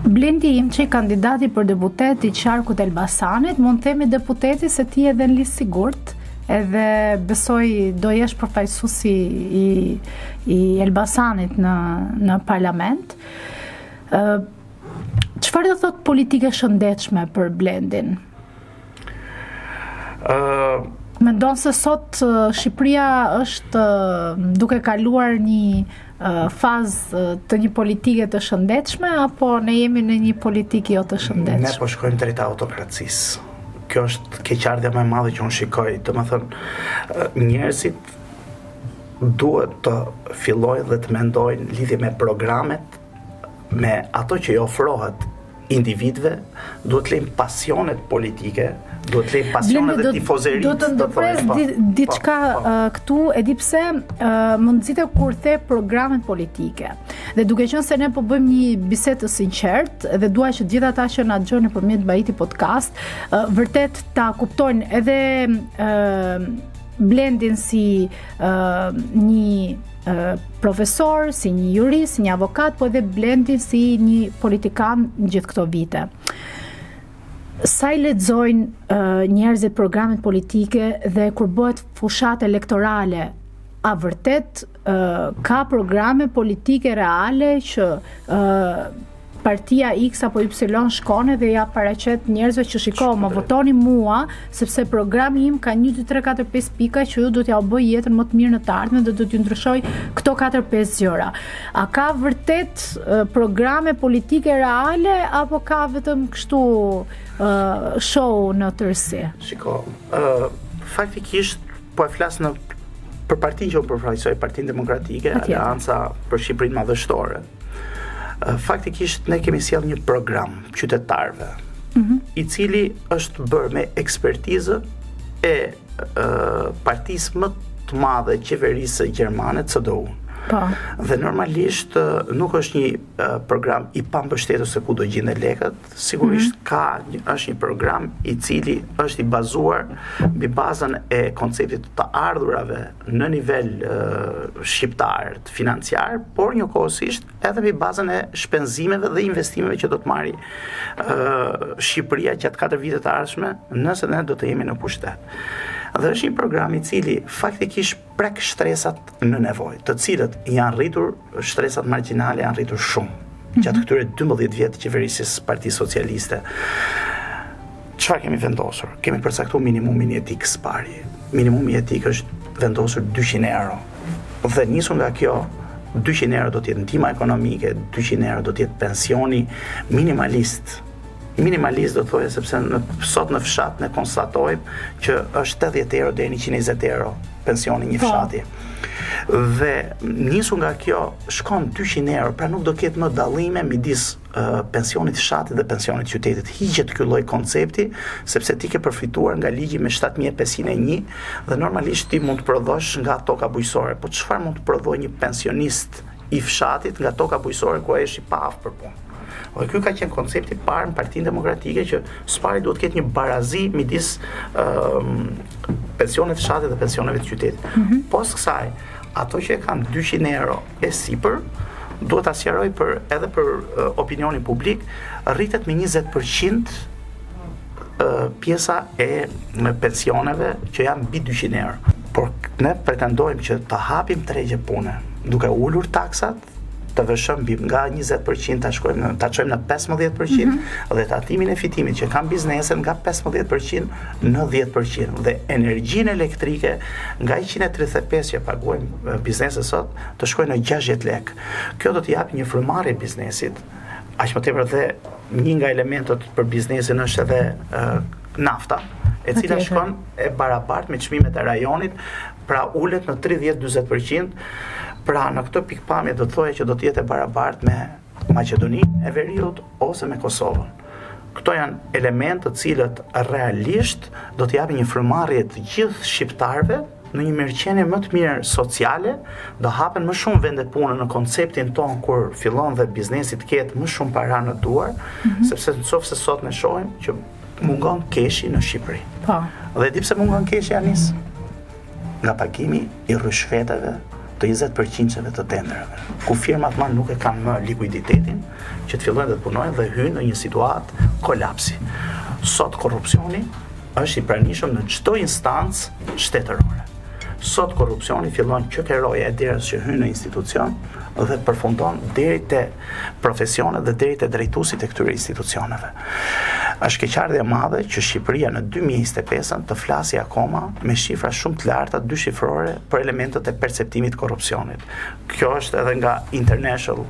Blendi Imçi, kandidati për deputet i qarkut Elbasanit, mund të themi deputeti se ti edhe në listë sigurt, edhe besoj do jesh përfaqësuesi i Elbasanit në parlament. Çfarë do thot politike shëndetshme për Blendin? Mendon se sot Shqipëria është duke kaluar një fazë të një politike të shëndetshme, apo ne jemi në një politikë jo të shëndetshme? Ne po shkojmë drejt autokracisë. Kjo është keqardhja më e madhe që unë shikoj. Domethënë, njerëzit duhet të fillojnë dhe të mendojnë lidhje me programet, me ato që i ofrohet individëve, duhet të lejmë pasionet politike, duhet të lejmë pasionet dhe tifozerit. Do të ndërpres diçka këtu, e di pse më nxitë kur the programet politike. Dhe duke qenë se ne po bëjmë një bisedë të sinqertë dhe dua që gjithë ata që na dëgjojnë nëpërmjet Baiti Podcast, vërtet ta kuptojnë edhe Blendin si një profesor, si një jurist, si një avokat, po edhe Blendin si një politikan gjithë këto vite. Sa i lexojnë njerëzit programet politike dhe kur bëhet fushat elektorale, a vërtet ka programe politike reale që partia X apo Y shkone dhe ja paraqet njerëzve që shikoj, më votoni mua sepse programi im ka 1 2 3 4 5 pika që ju do t'ja u bëj jetën më të mirë në të ardhmen dhe do t'ju ndryshoj këto 4-5 gjëra. A ka vërtet programe politike reale apo ka vetëm kështu show në tërësi? Shiko, faktikisht po e flas për partinë që u përfaqësoj, Partinë Demokratike, Aleanca për Shqipërinë Madhështore. Faktikisht ne kemi sjell një program qytetarëve, i cili është bërë me ekspertizë e partisë më të madhe qeverisë gjermane, CDU. Dhe normalisht nuk është një program i pambështetur se ku do gjenden lekët, sigurisht është një program i cili është i bazuar mbi bazën e konceptit të ardhurave në nivel shqiptar, financiar, por njëkohësisht edhe mbi bazën e shpenzimeve dhe investimeve që do të marrë Shqipëria gjatë 4 vitet të ardhshme, nëse ne do të jemi në pushtet. Dhe është një program I cili faktikisht prek shtresat në nevojë, të cilët janë rritur, shtresat marginale janë rritur shumë gjatë këtyre 12 vjetë qeverisjes Partisë Socialiste. Çfarë kemi vendosur? Kemi përcaktuar minimumin jetik së pari. Minimumi jetik është vendosur 200 euro. Dhe nisur nga kjo, 200 euro do të jetë ndihma ekonomike, 200 euro do të jetë pensioni minimalist. Minimalist do të thojë sepse sot në fshat ne konstatojmë që është 80 euro deri në 120 euro pensioni një fshati. Dhe nisur nga kjo shkon 200 euro, pra nuk do ketë më dallime midis pensionit fshatit dhe pensionit qytetit. Hiqet ky lloj koncepti, sepse ti ke përfituar nga ligji me 7501 dhe normalisht ti mund të prodhosh nga toka bujqësore. Po çfarë mund të prodhojë një pensionist I fshatit nga toka bujqësore ku ai është I paaftë për punë? Dhe ky ka qenë koncepti I parë në Partinë Demokratike që së pari duhet të ketë një barazi midis pensioneve të fshatit dhe pensioneve të qytetit. Pas kësaj, ato që kanë 200 euro e sipër, duhet ta sqaroj edhe për opinionin publik, rritet me 20% pjesa e pensioneve që janë mbi 200 euro. Por ne pretendojmë që ta hapim tregje pune, duke ulur taksat, të vëshëm nga 20% ta çojmë në 15% dhe tatimin e fitimit që kanë biznesen nga 15% në 10% dhe energjinë elektrike nga 135 që paguajmë bizneset sot të shkojnë në 60 lek. Kjo do të japë një frymëmarrje biznesit. Aq më tepër dhe një nga elementët për biznesin është edhe nafta, e cila shkon e barabartë me çmimet e rajonit, pra ulet në 30-40%. Pra në këtë pikpamje do të thoje që do të jetë e barabartë me Maqedoninë e Veriut ose me Kosovën. Këto janë elementë të cilët realisht do të japin një frymëmarrje të gjithë shqiptarëve në një mirëqenie më të mirë sociale, do hapen më shumë vende pune në konceptin ton kur fillon dhe biznesi të ketë më shumë para në duar, sepse nëse sot ne shohim që mungon keshi në Shqipëri. Po. Dhe di pse mungon keshi Anis? Nga pagimi I rryshfeteve të 20% të tenderave, ku firmat më nuk e kanë më likuiditetin që të fillojnë dhe të punojnë dhe hyjnë në një situatë kolapsi. Sot korrupsioni është I pranishëm në çdo instancë shtetërore. Sot korrupsioni fillon që ke roja e derës që hyn në institucion dhe përfundon deri te profesionet dhe deri te drejtuesit e këtyre institucioneve. Është keqardhje e madhe që Shqipëria në 2025 të flasi akoma me shifra shumë të larta dyshifrore për elementet e perceptimit të korrupsionit. Kjo është edhe nga international,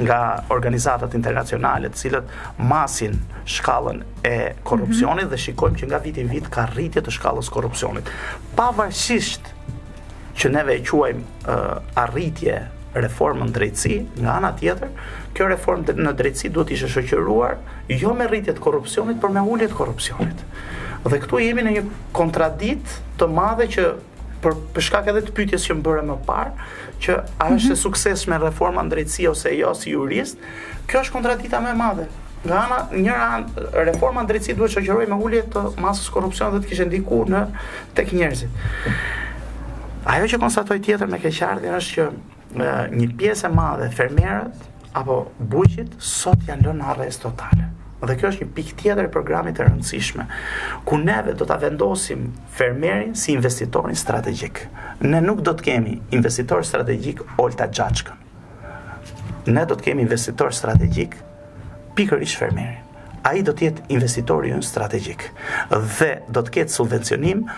nga organizatat internacionale, të cilët masin shkallën e korrupsionit dhe shikojmë që nga viti në vit ka rritje të shkallës korrupsionit. Pavarësisht që neve e quajmë arritje reformën drejtësi, nga ana tjetër, kjo reformë në drejtësi duhet ishte shoqëruar jo me rritje të korrupsionit, por me ulje të korrupsionit. Dhe këtu jemi në një kontradikt të madhe që për shkak edhe të pyetjes që më bëre më parë, që a është e suksesshme reforma në drejtësi ose jo si jurist, kjo është kontradikta më e madhe. Nga ana njëra reforma në drejtësi duhet shoqërohej me ulje të masës korrupsionit dhe të kishte ndikuar tek njerëzit. Ajo që konstatoj tjetër me keqardhje është që një pjesë e madhe fermerët apo buqit sot janë lënë në arrest totale. Dhe kjo është një pikë tjetër e programit të rëndësishme, ku neve do ta vendosim fermerin si investitorin strategjik. Ne nuk do të kemi investitor strategjik Olta Xhaçkën. Ne do të kemi investitor strategjik pikërisht fermerin. Ai do të jetë investitori ynë strategjik dhe do të ketë subvencionim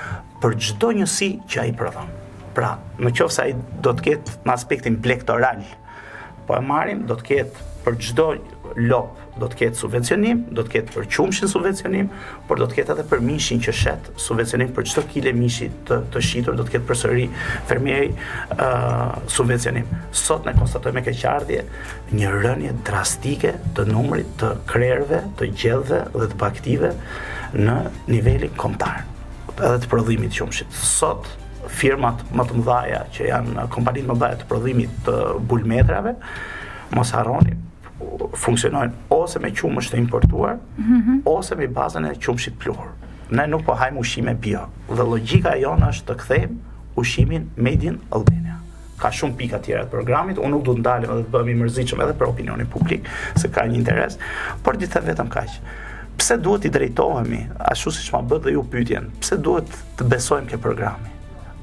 për çdo njësi që ai prodhon. Pra, në qoftë se ai do të ketë në aspektin plektoral, po e marrim, do të ketë për çdo lop do të ketë subvencionim, do të ketë për qumshin subvencionim, por do të ketë edhe për mishin që shet subvencionim për çdo kile mishi të shitur, do të ketë përsëri fermieri subvencionim. Sot ne konstatojmë me keqardhje një rënje drastike të numrit të krerëve, të gjellëve dhe të baktive në nivelin kombëtar, edhe të prodhimit të qumshit. Sot firmat më të mëdha që janë kompanitë më të mëdha të prodhimit të bulmetrave, mos harroni, funksionojnë ose me qumësh të importuar, ose me bazën e qumshit pluhur. Ne nuk po hajmë ushqime bio. Dhe logjika jonë është të kthejmë ushqimin made in Albania. Ka shumë pika tjera të programit, unë nuk do të ndalem dhe të bëhem I mërzitshëm edhe për opinionin publik, se ka një interes, por di të vetëm kaq. pse duhet i drejtohemi, ashtu siç ma bët dhe ju pyetjen, pse duhet të besojmë ke programi?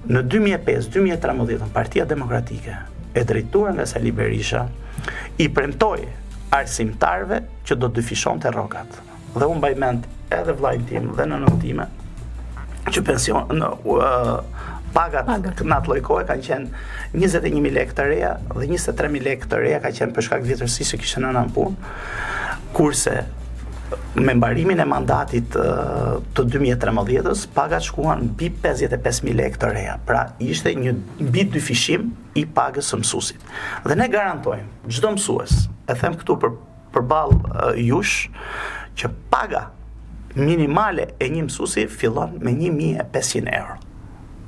Në 2005-2013 Partia Demokratike e drejtuar nga Sali Berisha i premtoi arsimtarëve që do të dyfishonte rrogat. Dhe unë mbaj mend edhe vllajin tim dhe nënën time që pagat në atë lloj kohe kanë qenë 21.000 lekë të reja dhe 23.000 lekë të reja ka qenë për shkak vjetërsisë që kishte nëna në punë, kurse me mbarimin e mandatit të 2013-s pagat shkuan mbi 55.000 lekë të reja. Pra ishte një mbi dyfishim i pagës së mësuesit. Dhe ne garantojmë çdo mësues, e them këtu përballë jush, që paga minimale e një mësuesi fillon me 1.500 euro.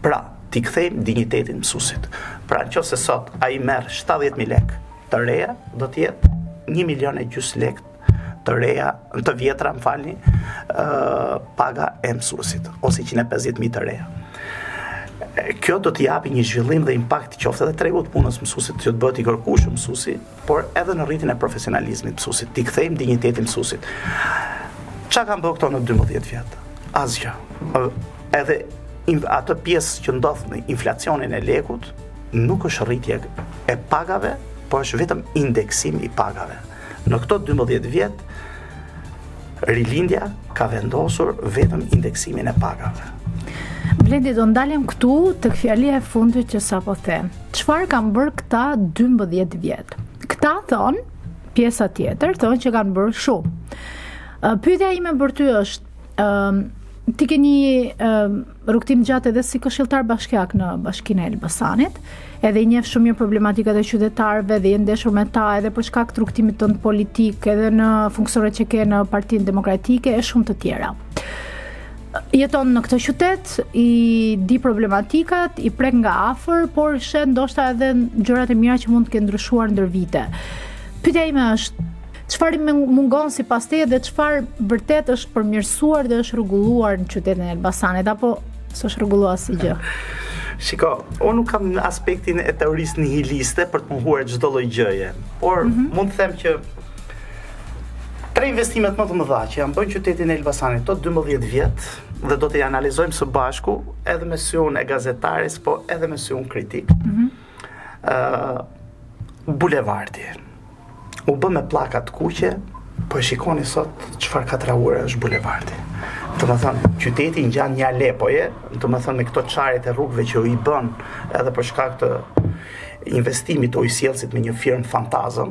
Pra, t'i kthejmë dinjitetin mësuesit. Pra, nëse sot ai merr 70.000 lekë të reja, do të jetë 1,5 milion lekë të reja, të vjetra, më falni, paga e mësuesit, ose 150.000 të reja. Kjo do t'i japi një zhvillim dhe impakt qoftë edhe tregut punës mësuesit, që të bëhet i kërkueshëm mësuesi, por edhe në rritjen e profesionalizmit mësuesit, t'i kthejmë dinjitetin mësuesit. Çka kanë bërë këto në 12 vjet? Asgjë. Edhe atë pjesë që ndodh në inflacionin e lekut nuk është rritje e pagave, por është vetëm indeksim i pagave. Në këto 12 vjet, rilindja ka vendosur vetëm indeksimin e pagave. Blendi, do ndalem këtu të fjalia e fundit që sapo them. Çfarë kanë bërë këta 12 vjet? Këta thonë, pjesa tjetër thonë që kanë bërë shumë. Pyetja ime për ty është, ti ke një rrugtim gjatë edhe si këshilltar bashkiak në Bashkinë e Elbasanit, edhe i njeh shumë mirë problematikat e qytetarëve dhe je ndeshur me ta edhe për shkak të rrugtimit tënd politik, edhe në funksionet që ke në Partinë Demokratike e shumë të tjera. Jeton në këtë qytet, i di problematikat, i prek nga afër, por shet ndoshta edhe gjërat e mira që mund të kenë ndryshuar ndër vite. Pyetja ime është, çfarë mungon sipas teje dhe çfarë vërtet është përmirësuar dhe është rregulluar në qytetin e Elbasanit, apo s'është rregulluar asgjë? Shiko, unë nuk kam aspektin e teorisë nihiliste për të mohuar çdo lloj gjëje, por mund të them që tre investimet më të mëdha që janë bërë qytetin e Elbasanit tot 12 vjet dhe do t'i analizojmë së bashku edhe me syun e gazetaris, po edhe me syun kritik. Bulevardi u bë me pllaka të kuqe, po e shikoni sot çfarë katraure është bulevardi. Do të thonë, qyteti ngjan një Alepoje, do të thonë me këto çaret e rrugëve që u i bën edhe për shkak të investimit të ujësjellësit me një firmë fantazëm,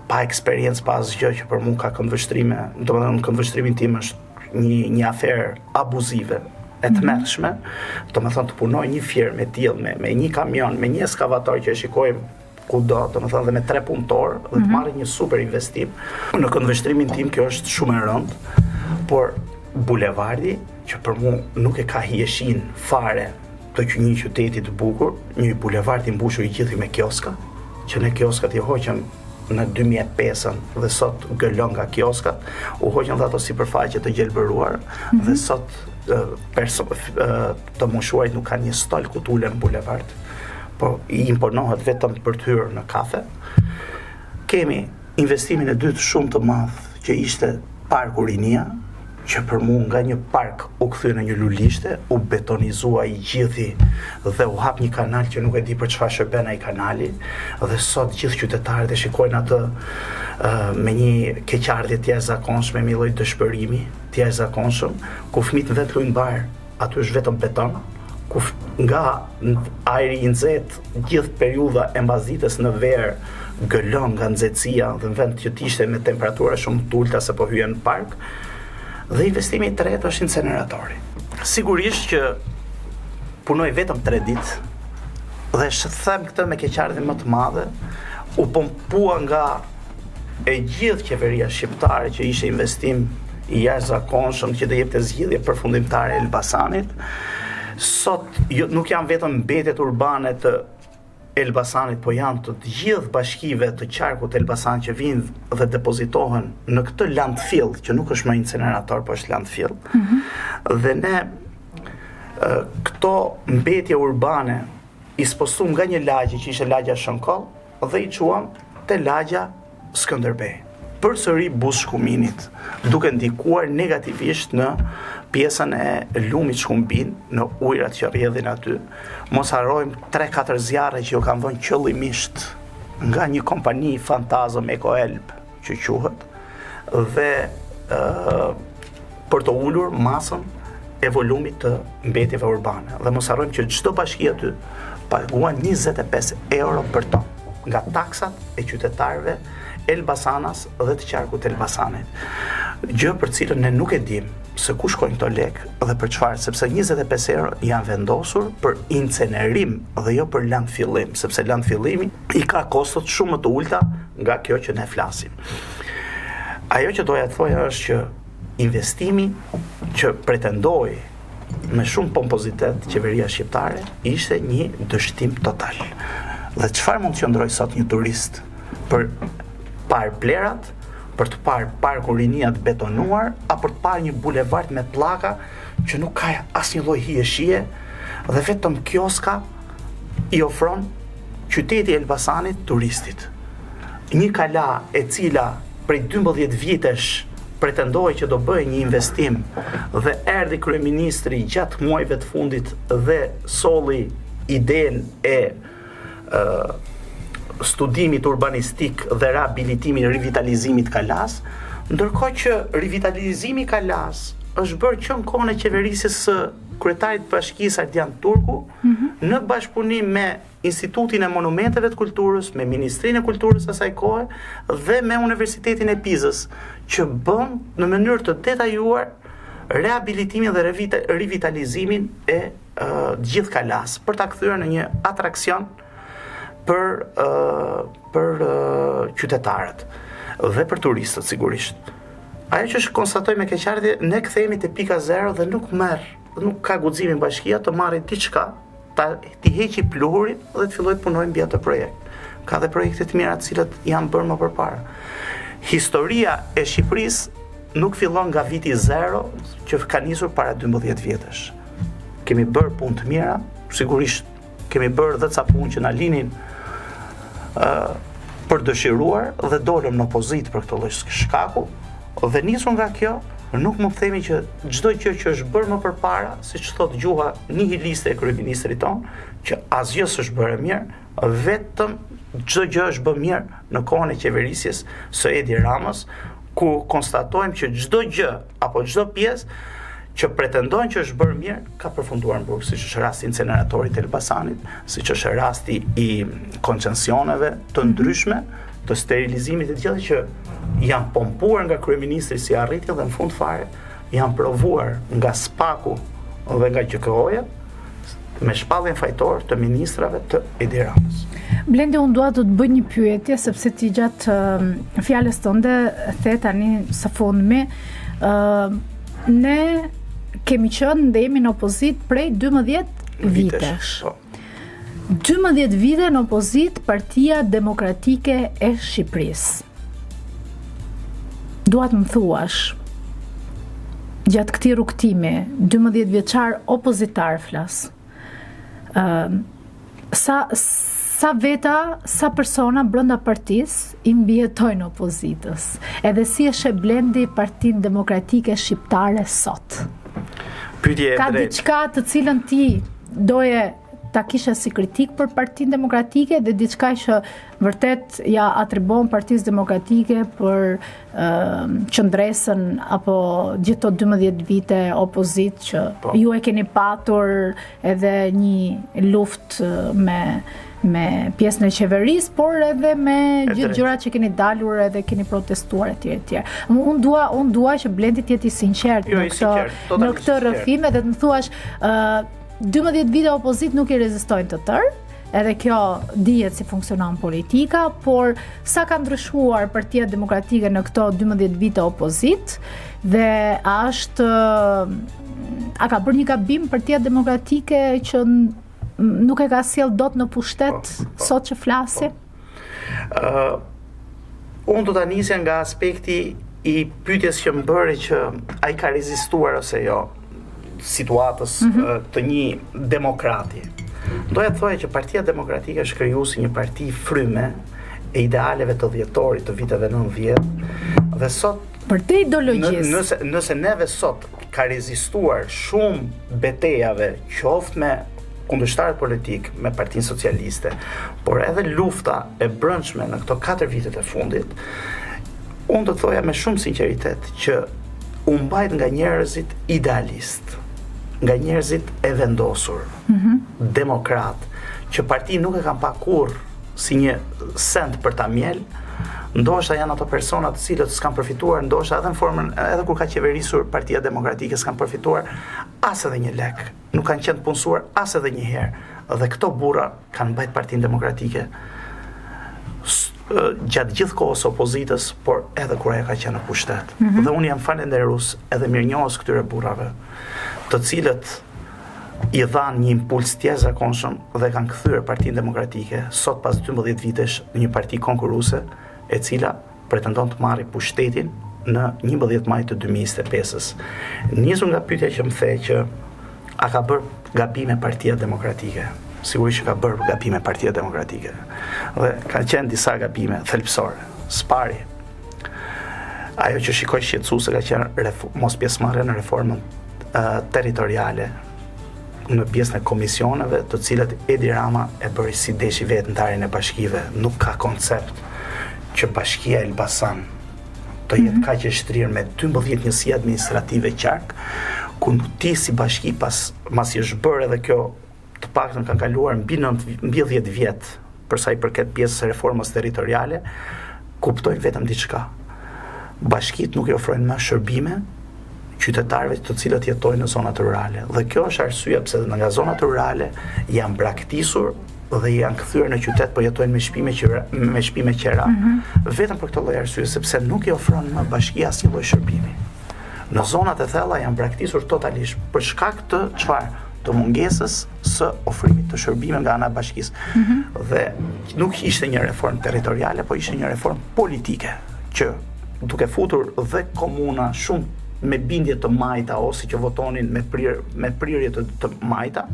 pa eksperiencë, pa asgjë, që për mua ka këndvështrime, do të thonë këndvështrimin tim është një aferë abuzive e tmerrshme, do të thonë të punoj një firmë e tillë me një kamion, me një ekskavator që e shikojmë kudo, do të thonë dhe me 3 punëtor dhe të marrë një super investim. Në këndvështrimin tim kjo është shumë e rëndë, por bulevardi, që për mua nuk e ka hijeshin fare të një qyteti të bukur, një bulevard i mbushur i gjithë me kioska, që ne kioskat i hoqëm në 2005 dhe sot gëllon nga kioskat, u hoqën dhe ato sipërfaqe të gjelbëruar dhe sot të moshuarit nuk kanë një stol ku tulen bulevard, por i imponohet vetëm për të hyrë në kafe. Kemi investimin e dytë shumë të madh që ishte Parku Rinia, që për mua nga një park u kthye në një lulishte, u betonizua i gjithi dhe u hap një kanal që nuk e di për çfarë shërben ai kanali, dhe sot gjithë qytetarët e shikojnë atë me një keqardhje të jashtëzakonshme, me një lloj dëshpërimi të jashtëzakonshëm, ku fëmijët vetë luajnë bar, aty është vetëm beton, ku nga ajri i nxehtë gjithë periudha e mbasdites në verë gëllon nga nxehtësia dhe në vend që të ishte me temperatura shumë të ulta se po hyen në park. Dhe investimi i tretë është inceneratori. Sigurisht që punoj vetëm 3 ditë dhe them këtë me keqardhje më të madhe, u pompua nga e gjithë qeveria shqiptare që ishte investim i jashtëzakonshëm që do jepte zgjidhje përfundimtare e Elbasanit. Sot nuk janë vetëm mbetet urbane të Elbasanit, po janë të gjithë bashkive të qarkut Elbasan që vinë dhe depozitohen në këtë landfill, që nuk është më incinerator, po është landfill. Dhe ne këto mbetje urbane i spostum nga një lagje që ishte lagja Shënkoll dhe i quam te lagja Skënderbej. përsëri Bushkuminit, duke ndikuar negativisht në pjesën e lumit Shkumbin, në ujrat që rrjedhin aty. Mos harrojmë 3-4 zjarre që ju kanë vënë qëllimisht nga një kompani fantazëm Ekoelb që quhet, dhe për të ulur masën e volumit të mbetjeve urbane. Dhe mos harrojmë që çdo bashki aty paguan 25 euro për ton nga taksat e qytetarëve Elbasanas dhe të qarkut Elbasanit. Gjë për cilën ne nuk e dim se ku shkojnë këto lekë dhe për çfarë, sepse 25 euro janë vendosur për incenerim dhe jo për landfillim, sepse landfillimi i ka kostot shumë më të ulta nga kjo që ne flasim. Ajo që doja të thoja është që investimi që pretendoi me shumë pompozitet qeveria shqiptare ishte një dështim total. Dhe çfarë mund të qëndroj sot një turist për parë plerat, për të parë parkun Rinia të betonuar, apo për të parë një bulevard me pllaka që nuk ka asnjë lloj hije dhe vetëm kioska i ofron qyteti i Elbasanit turistit. Një kala e cila prej 12 vitesh pretendoi që do bëjë një investim dhe erdhi kryeministri gjatë muajve të fundit dhe solli idenë e studimit urbanistik dhe rehabilitimit, rivitalizimit kalas, ndërkohë që rivitalizimi kalas është bërë që në kohën e qeverisjes së kryetarit të bashkisë Ardian Turku, në bashkëpunim me Institutin e Monumenteve të Kulturës, me Ministrinë e Kulturës asaj kohe dhe me Universitetin e Pizës, që bën në mënyrë të detajuar rehabilitimin dhe rivitalizimin e gjithë kalas, për ta kthyer në një atraksion për qytetarët dhe për turistët sigurisht. Ajo që konstatoj me keqardhje, ne kthehemi te pika zero dhe nuk ka guximin bashkia të marrë diçka, t'i heqi pluhurin dhe të fillojë të punojë mbi atë projekt. Ka dhe projekte të mira të cilat janë bërë më përpara. Historia e Shqipërisë nuk fillon nga viti zero që ka nisur para 12 vjetësh. Kemi bërë punë të mira, sigurisht kemi bërë dhe ca punë që na linin për dëshiruar dhe dolëm në opozitë për këtë lloj shkaku, dhe nisur nga kjo, nuk mund të themi që çdo gjë që është bërë më përpara, siç thot gjuha nihiliste e kryeministrit ton, që asgjë s'është bërë mirë, vetëm çdo gjë është bërë mirë në kohën e qeverisjes së Edi Ramës, ku konstatojmë që çdo gjë apo çdo pjesë që pretendojnë që është bërë mirë, ka përfunduar në burg, siç është rasti i inceneratorit të Elbasanit, siç është rasti i koncesioneve të ndryshme, të sterilizimit të gjitha që janë pompuar nga kryeministri si arritje dhe në fund fare janë provuar nga SPAK-u dhe nga GKO-ja me shpalljen fajtor të ministrave të Edi Ramës. Blendi, unë dua të bëj një pyetje sepse ti gjatë fjalës tënde the tani së fundmi, ne kemi qenë dhe jemi në opozit prej 12 vitesh. 12 vite në opozit Partia Demokratike e Shqipërisë. Duat më thuash, gjatë këtij rrugtimi, 12 vjeçar opozitar flas, sa veta, sa persona brenda partisë i mbijetojnë opozitës, edhe si e sheh Blendi Partinë Demokratike Shqiptare sot? Ka diçka të cilën ti doje ta kishe si kritik për Partinë Demokratike dhe diçka që vërtet ja atribon Partisë Demokratike për qëndresën apo gjithë të 12 vite opozit që ju e keni patur edhe një luftë me pjesën e qeverisë, por edhe me gjithë gjërat që keni dalur edhe keni protestuar etj. Unë dua që Blendi të jeti sinqert në këtë rrëfim dhe të më thuash 12 vite opozit nuk i rezistojnë të tërë, edhe kjo dihet si funksionon politika, por sa ka ndryshuar Partia Demokratike në këto 12 vite opozit dhe a ka bërë një gabim Partia Demokratike që nuk e ka sjell dot në pushtet sot që flasim? Unë do ta nisja nga aspekti i pyetjes që më bëri që ai ka rezistuar ose jo situatës të një demokrati. Doja të thoja që Partia Demokratike është krijuar si një parti fryme e idealeve të dhjetorit të viteve 90 dhe sot për të ideologjisë. Nëse neve sot ka rezistuar shumë betejave, qoftë me kundërshtarët politik, me Partinë Socialiste, por edhe lufta e brendshme në këto 4 vitet e fundit, unë do të thoja me shumë sinqeritet që u mbajt nga njerëzit idealist, nga njerëzit e vendosur, demokrat, që parti nuk e kanë pa kurrë si një send për ta mjel, ndoshta janë ato persona të cilët s'kan përfituar, ndoshta edhe në formën, edhe kur ka qeverisur Partia Demokratike s'kan përfituar as edhe një lek, nuk kanë qenë të punësuar as edhe një herë. Dhe këto burra kanë mbajt Partinë Demokratike gjatë gjithë kohës opozitës, por edhe kur ajo ka qenë në pushtet. Dhe unë jam falenderues edhe mirënjohës këtyre burrave, të cilët i dhanë një impuls tjetëzakonshëm dhe kanë kthyer Partinë Demokratike sot pas 12 vitesh në një parti konkurruese, e cila pretendon të marrë pushtetin në 11 maj të 2025-s. Nisur nga pyetja që më the që a ka bërë gabime Partia Demokratike? Sigurisht që ka bërë gabime Partia Demokratike. Dhe kanë qenë disa gabime thelbësore. Spari, ajo që shikoj shqetësuese ka qenë mos pjesëmarrja në reformën territoriale në pjesën e komisioneve, të cilat Edi Rama e bëri si deshi vetë ndarjen e bashkive. Nuk ka koncept që bashkia Elbasan të jetë kaq e shtrirë me 12 njësi administrative qark, ku ti si bashki mas i është bërë edhe kjo të paktën kanë kaluar mbi 10 vjet për sa i përket pjesës e reformës territoriale, kuptojnë vetëm diçka. Bashkitë nuk i ofrojnë më shërbime qytetarëve të cilët jetojnë në zonat rurale. Dhe kjo është arsyeja pse nga zonat rurale janë braktisur dhe janë kthyer në qytet, po jetojnë me shtëpi qera. Vetëm për këtë lloj arsye, sepse nuk i ofron më bashkia asnjë lloj shërbimi. Në zonat e thella janë braktisur totalisht për shkak të çfarë? Të mungesës së ofrimit të shërbime nga ana e bashkisë. Dhe nuk ishte një reformë territoriale, po ishte një reformë politike, që duke futur dhe komuna shumë me bindje të majta ose që votonin me prirje të majta,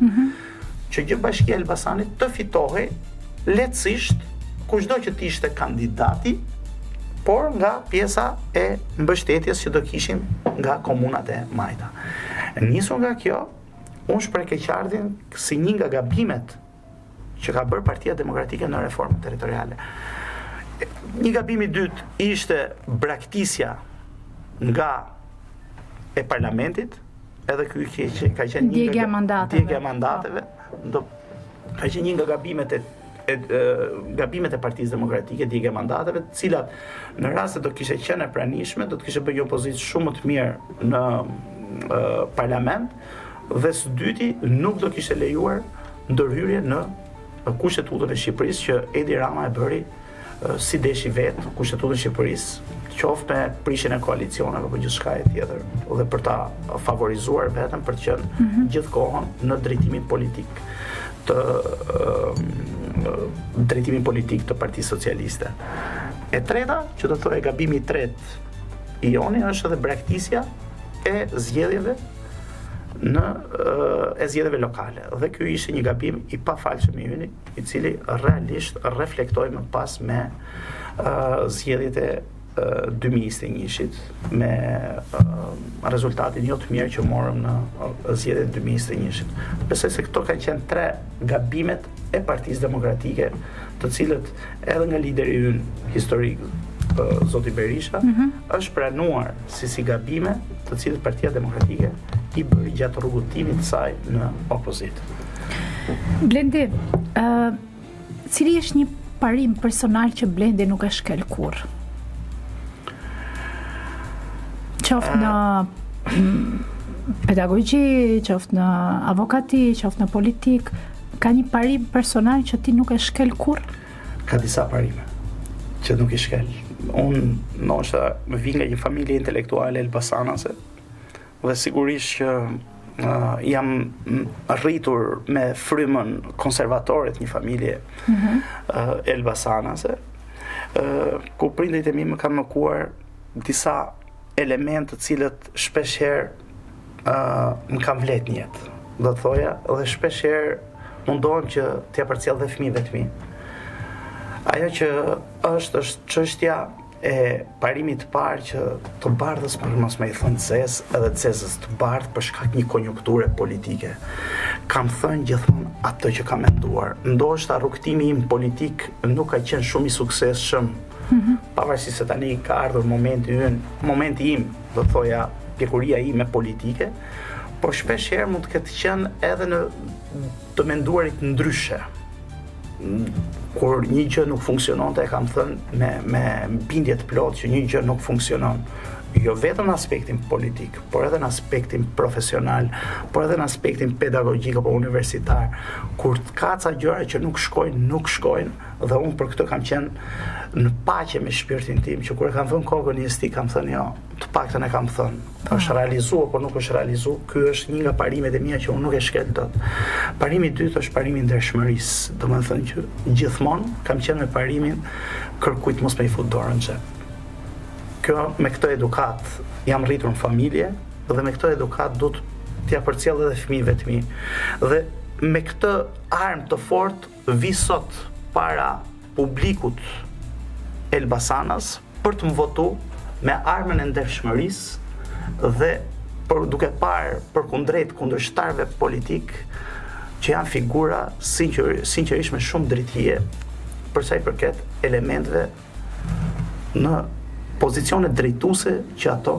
që gjë bashkia e Elbasanit të fitohej lehtësisht kushdo që të ishte kandidati, por nga pjesa e mbështetjes që do kishin nga komunat e majta. Nisur nga kjo, unë shpreh keqardhjen si një nga gabimet që ka bërë Partia Demokratike në reformën territoriale. Një gabim i dytë ishte braktisja nga e parlamentit, edhe ky ka qenë një djegja mandateve, ka qenë një nga gabimet e Partisë Demokratike, djegja mandateve, të cilat në rast se do kishte qenë e pranishme, do të kishte bërë një opozitë shumë më të mirë në parlament, dhe së dyti nuk do kishte lejuar ndërhyrje në Kushtetutën e Shqipërisë që Edi Rama e bëri si deshi vetë Kushtetutën e Shqipërisë, qoftë me prishjen e koalicioneve apo gjithçka e tjetër, dhe për ta favorizuar vetëm për të qenë gjithkohon në drejtimin politik të Partisë Socialiste. E treta, që do të thojë gabimi i tretë i joni, është edhe braktisja e zgjedhjeve lokale. Dhe ky ishte një gabim i pafalshëm i yni, i cili realisht reflektoi më pas me zgjedhjet e 2021-shit, me rezultatin jo të mirë që morëm në zgjedhjet e 2021-shit. Besoj se këto kanë qenë 3 gabimet e Partisë Demokratike, të cilët edhe nga lideri ynë historik, Zoti Berisha, është pranuar si gabime të cilët Partia Demokratike i bëri gjatë rrugëtimit të saj në opozitë. Blendi, cili është një parim personal që Blendi nuk e shkel kurrë? Qoftë në pedagogji, qoftë në avokati, qoftë në politik, ka një parim personal që ti nuk e shkel kurrë? Ka disa parime që nuk i shkel. Unë ndoshta vi nga një familje intelektuale elbasanase, dhe sigurisht që jam rritur me frymën konservatore të një familje elbasanase, ku prindërit e mi më kanë mëkuar disa elementë të cilët shpeshherë më kanë vlet në jetë, do të thoja, dhe shpeshherë mundohem që t'ia përcjell dhe fëmijëve të mi. Ajo që është çështja e parimit të parë që të bardhës për mos me I thënë CES edhe CES-ës të bardhë për shkak një konjunkture politike. Kam thënë gjithmonë atë që kam menduar. Ndoshta rrugtimi im politik nuk ka qenë shumë I suksesshëm. Pavarësisht se tani ka ardhur momenti im, do të thoja pjekuria ime politike, por shpesh herë mund të ketë qenë edhe në të menduarit ndryshe. Kur një gjë nuk funksiononte, e kam thënë me bindje të plotë që një gjë nuk funksionon. Jo vetëm në aspektin politik, por edhe në aspektin profesional, por edhe në aspektin pedagogjik apo universitar. Kur ka ca gjëra që nuk shkojnë, dhe unë për këtë kam qenë në paqe me shpirtin tim, që kur e kam vënë kokën një sti, kam thënë jo, të paktën e kam thënë. Është realizu apo nuk është realizu, ky është një nga parimet e mia që unë nuk e shkel dot. Parimi I dytë është parimi I ndershmërisë, domethënë që gjithmonë kam qenë me parimin kërkujt mos me I fut dorën në xhep. Kjo me këtë edukat jam rritur në familje dhe me këtë edukat du t'ja përcjell edhe fëmijëve të mi. Dhe me këtë armë të fortë vi sot para publikut Elbasanas për të më votu me armën e ndershmërisë dhe duke parë përkundrejt kundërshtarëve politik që janë figura sinqerisht me shumë drejtësie për sa I përket elementeve në pozicione drejtuese që ato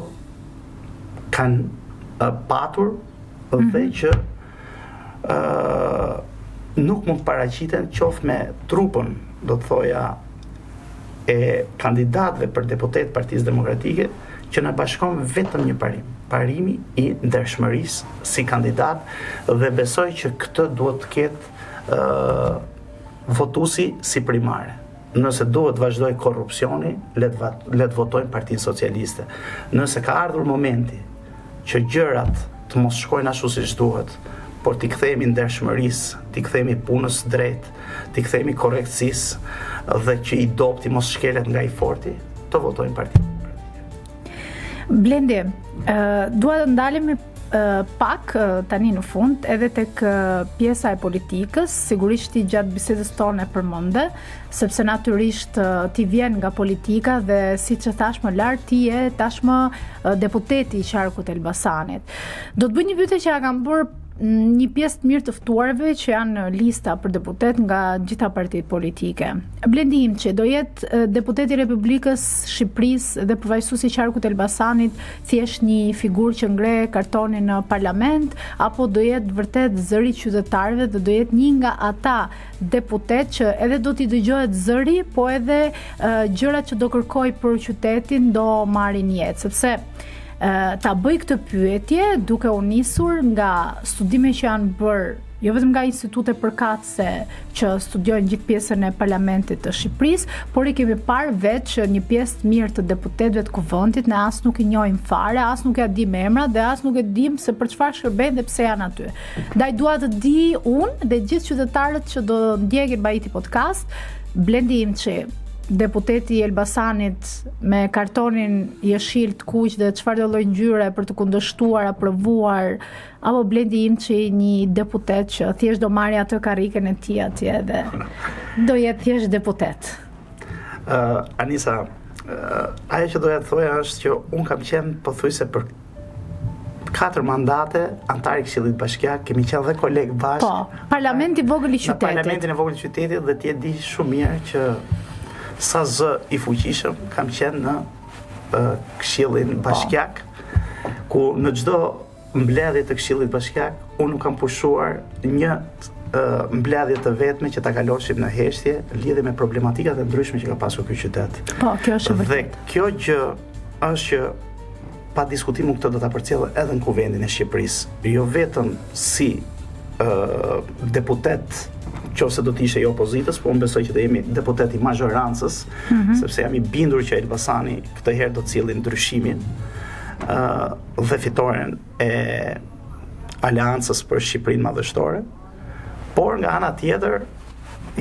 kanë patur dhe që nuk mund paraqiten qoftë me trupën, do të thoja, e kandidatëve për deputet Partisë Demokratike, që na bashkon vetëm një parim, parimi I ndershmërisë si kandidat, dhe besoj që këtë duhet të ketë votuesi si primare. Nëse duhet vazhdoj korrupsioni, le të votojnë Partinë Socialiste. Nëse ka ardhur momenti që gjërat të mos shkojnë ashtu siç duhet, por t'i kthehemi ndershmërisë, t'i kthehemi punës drejt, t'i kthehemi korrektësisë dhe që I dopti mos shkelet nga I forti, të votojnë Partinë. Blendi, dua të ndalemi pak tani në fund edhe tek pjesa e politikës. Sigurisht ti gjatë bisedës tonë e përmende, sepse natyrisht ti vjen nga politika dhe siç e thash më lart ti je tashmë deputeti I qarkut Elbasanit. Do të bëj një pyetje që ja kam bërë një pjesë të mirë të ftuarve që janë në lista për deputet nga gjitha partitë politike. Blendi Imçi do jetë deputeti I Republikës Shqipërisë dhe përfaqësuesi I qarkut Elbasanit thjesht një figurë që ngre kartonin në parlament, apo do jetë vërtet zëri I qytetarëve dhe do jetë një nga ata deputet që edhe do t'i dëgjohet zëri, po edhe gjërat që do kërkoj për qytetin do marrin jetë, sepse ta bëj këtë pyetje duke u nisur nga studime që janë bërë jo vetëm nga institute përkatëse që studiojnë gjithë pjesën e parlamentit të Shqipërisë, por I kemi parë vetë që një pjesë të mirë të deputetëve të kuvendit ne as nuk I njohim fare, as nuk ja dim emrat dhe as nuk e dim se për çfarë shërbejnë dhe pse janë aty. Ndaj dua të di unë dhe gjithë qytetarët që do ndjekin Bajiti Podcast, Blendi Imçi, deputeti I Elbasanit me kartonin jeshil të kuq dhe çfarë lloj ngjyre për të kundërshtuar, aprovuar, apo Blendi Imçi një deputet që thjesht do marrë atë karrikën e tij atje dhe do jetë thjesht deputet. Anisa, ajo që doja të thoja është që unë kam qenë pothuajse për 4 mandate antar I Këshillit Bashkiak, kemi qenë dhe kolegë bashkë. Po, parlamenti I vogël I qytetit. Parlamentin e vogël I qytetit dhe ti e di shumë mirë që sa zë I fuqishëm kam qenë në Këshillin Bashkiak, ku në çdo mbledhje të Këshillit Bashkiak unë nuk kam pushuar një mbledhje të vetme që ta kaloshim në heshtje lidhe me problematikat e ndryshme që ka pasur ky qytet. Po, kjo është vërtet. Dhe kjo gjë është që pa diskutim këtë do ta përcjell edhe në kuvendin e Shqipërisë, jo vetëm si deputet qofse do të ishte I opozitës, po unë besoj që do jemi deputet I mazhorancës, sepse jam I bindur që Elbasani këtë herë do të cilë ndryshimin dhe fitoren e aleancës për Shqipërinë madhështore, por nga ana tjetër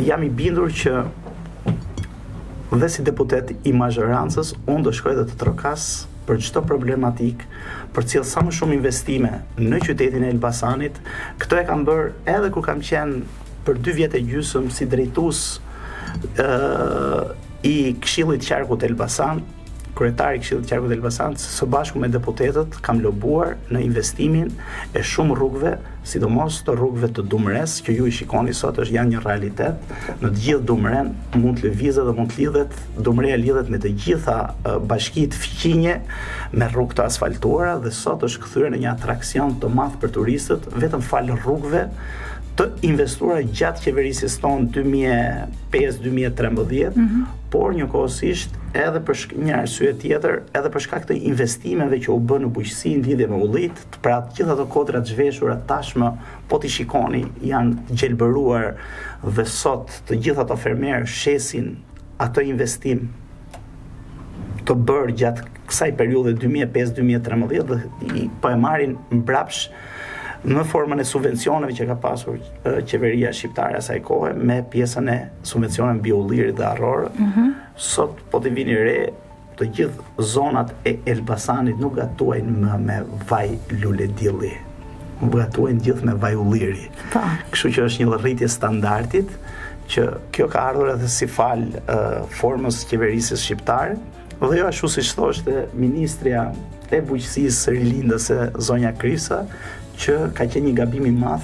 jam I bindur që dhe si deputet I mazhorancës unë do shkoj dhe të trokas për çdo problematik, për cilë sa më shumë investime në qytetin e Elbasanit. Këto e kam bërë edhe kur kam qenë për 2 vjet e gjysmë si drejtues I Këshillit Qarkut Elbasan, kryetari i Këshillit Qarkut Elbasan, së bashku me deputetët kam lobuar në investimin e shumë rrugëve, sidomos të rrugëve të Dumres, që ju I shikoni sot janë një realitet. Në të gjithë Dumren mund të lëvizet dhe mund të lidhet, Dumreja lidhet me të gjitha bashkitë fqinje me rrugë të asfaltuara dhe sot është kthyer në një atraksion të madh për turistët, vetëm fal rrugëve të investuara gjatë qeverisjes tonë 2005-2013, por njëkohësisht edhe për një arsye tjetër, edhe për shkak të investimeve që u bën në bujqësi në lidhje me ullit, pra të gjitha ato kodrat zhveshura tashmë, po t'i shikoni, janë gjelbëruar dhe sot të gjitha ato fermerë shesin ato investim të bërë gjatë kësaj periudhe 2005-2013 dhe po e marrin mbrapsh në formën e subvencioneve që ka pasur qeveria shqiptare asaj kohe me pjesën e subvencioneve mbi ullirit dhe arrorët. Sot po të vini re, të gjithë zonat e Elbasanit nuk gatuajnë më me vaj luledilli, gatuajnë gjithë me vaj ulliri. Kështu që është një rritje standardit që kjo ka ardhur edhe si fal formës qeverisjes shqiptare. Dhe jo ashtu siç thoshte ministrja e bujqësisë rilindëse zonja Krisa, që ka qenë një gabim I madh,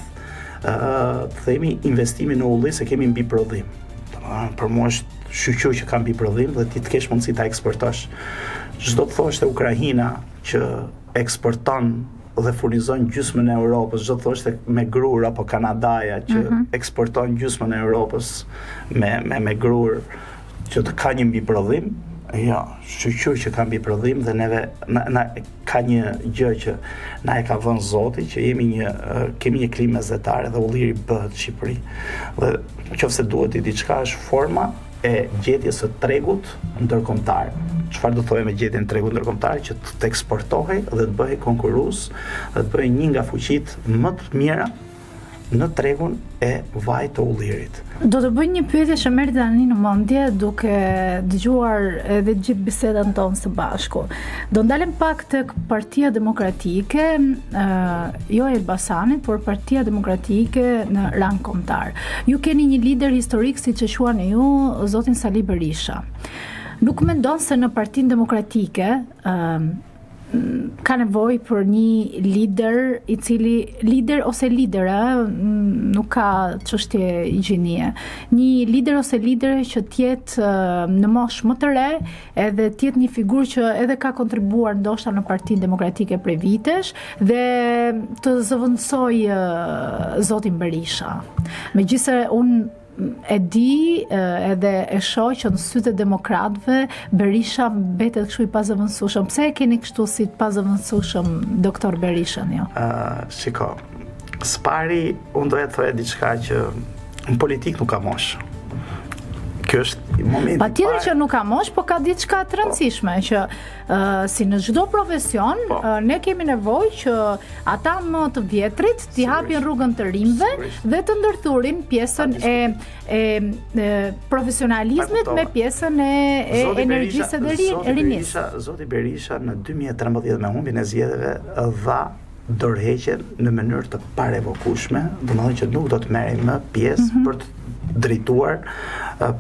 themi investimi në ulli se kemi mbi prodhim. Për mua është shqyqy që ka mbi prodhim dhe ti të kesh mundësi ta eksportosh. Çdo të thoshte Ukraina që eksporton dhe furnizon gjysmën e Europës, çdo të thoshte me grur apo Kanadaja që eksporton gjysmën e Europës me grur që të ka një mbi prodhim. Jo, shqyqyr që ka mbi prodhim dhe neve ka një gjë që na e ka vënë Zoti, që kemi një klimë mesdhetare dhe ulliri bëhet në Shqipëri. Dhe nëse duhet diçka është forma e gjetjes së tregut ndërkombëtar. Çfarë do thojë me gjetjen e tregut ndërkombëtar? Që të eksportohej dhe të bëhej konkurrues, dhe të bëhej një nga fuqitë më të mira në tregun e vajit të ullirit. Do të bëj një pyetje që merr tani në mendje duke dëgjuar edhe gjithë bisedën tonë së bashku. Do ndalem pak tek Partia Demokratike, jo e Elbasanit, por Partia Demokratike në rang kombëtar. Ju keni një lider historik, siç e quani ju, zotin Sali Berisha. Nuk mendon se në Partinë Demokratike ka nevojë për një lider I cili lider ose lidera, nuk ka çështje gjinie. Një lider ose lidere që tjetë në moshë më të re, edhe tjetë një figurë që edhe ka kontribuar ndoshta në Partinë Demokratike prej vitesh dhe të zëvendësoj zotin Berisha. Megjithëse unë e di edhe e shoh që në sytë e demokratëve Berisha mbetet kështu I pazëvendësueshëm. Pse e keni kështu si të pazëvendësueshëm doktor Berishën jo? Shiko, s'pari unë doja të thoja diçka që në politik nuk ka moshë. Kjo është momenti. Patjetër që nuk ka moshë, po ka diçka të rëndësishme që si në çdo profesion ne kemi nevojë që ata më të vjetrit t'i hapin rrugën të rinjve dhe të ndërthurin pjesën e profesionalizmit me pjesën e energjisë së rinis. Zoti Berisha në 2013 me humbjen e zgjedhjeve dha dorëheqjen në mënyrë të parevokueshme, domethënë që nuk do të merrej më pjesë për të drejtuar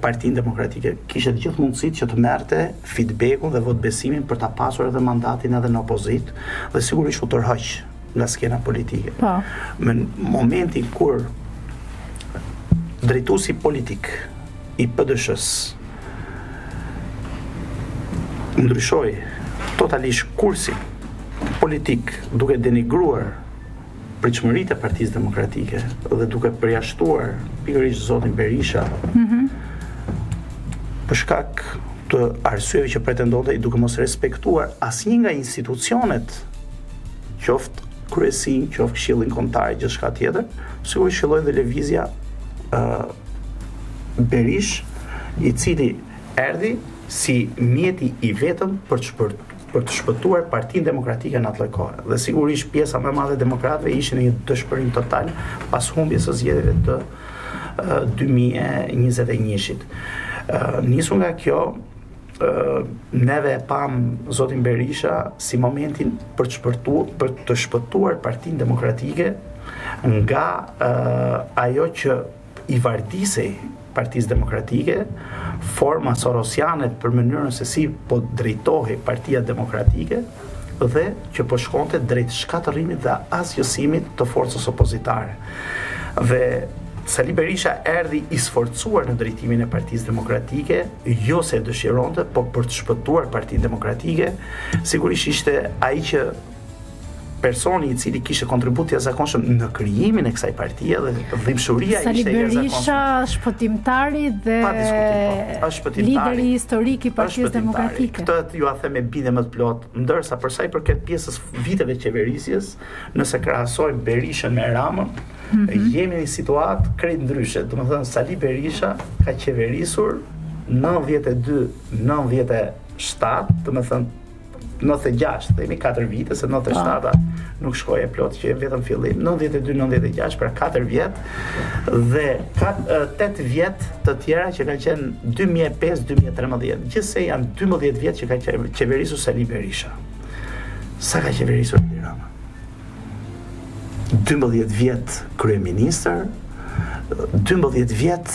Partinë Demokratike. Kishte gjithë mundësitë që të merrte feedbackun dhe votbesimin për ta pasur edhe mandatin edhe në opozitë dhe sigurisht u tërhoq nga skena politike. Në momentin kur drejtuesi politik I PDSH-s ndryshoi totalisht kursin politik duke denigruar pritshmëritë e Partisë Demokratike dhe duke përjashtuar pikërisht zotin Berisha për shkak të arsyeve që pretendonte I duke mos respektuar asnjë nga institucionet, qoftë kryesin, qoftë Këshillin Kombëtar, gjithçka tjetër, sigurisht filloi dhe lëvizja Berish, I cili erdhi si mjeti I vetëm për të shpëtuar Partinë Demokratike në atë kohë. Dhe sigurisht pjesa më e madhe e demokratëve ishin në një dëshpërim total pas humbjes së zgjedhjeve të 2021-shit. Nisu nga kjo, neve e pam zotin Berisha si momentin për të shpëtuar Partinë Demokratike nga ajo që I vardisej Partisë Demokratike, forma sorosiane për mënyrën se si po drejtohej Partia Demokratike dhe që po shkonte drejt shkatërimit dhe asgjësimit të forcës opozitare. Dhe Sali Berisha erdhi i sforcuar në drejtimin e Partisë Demokratike, jo se dëshironte, po për të shpëtuar Partinë Demokratike. Sigurisht ishte ai që personi i cili kishte kontribut të jashtëzakonshëm në krijimin e kësaj partie dhe dhimbshuria ishte e jashtëzakonshme. Sali Berisha, shpëtimtari dhe lideri historik i Partisë Demokratike. Këtë ju a them me bindje më të plot, ndërsa për sa i përket pjesës viteve qeverisjes, nëse krahasojmë Berishën me Ramën, jemi në një situatë krejt ndryshe. Domethënë Sali Berisha ka qeverisur 92, 97, domethënë 96, themi 4 vite, se 97 nuk shkoj e plot që vetëm fillim, 92-96 për 4 vjet dhe 8 vjet të tjera që kanë qenë 2005-2013. Gjithsej janë 12 vjet që ka qeverisur Sali Berisha. Sa ka qeverisur Edi Rama? 12 vjet kryeministër, 12 vjet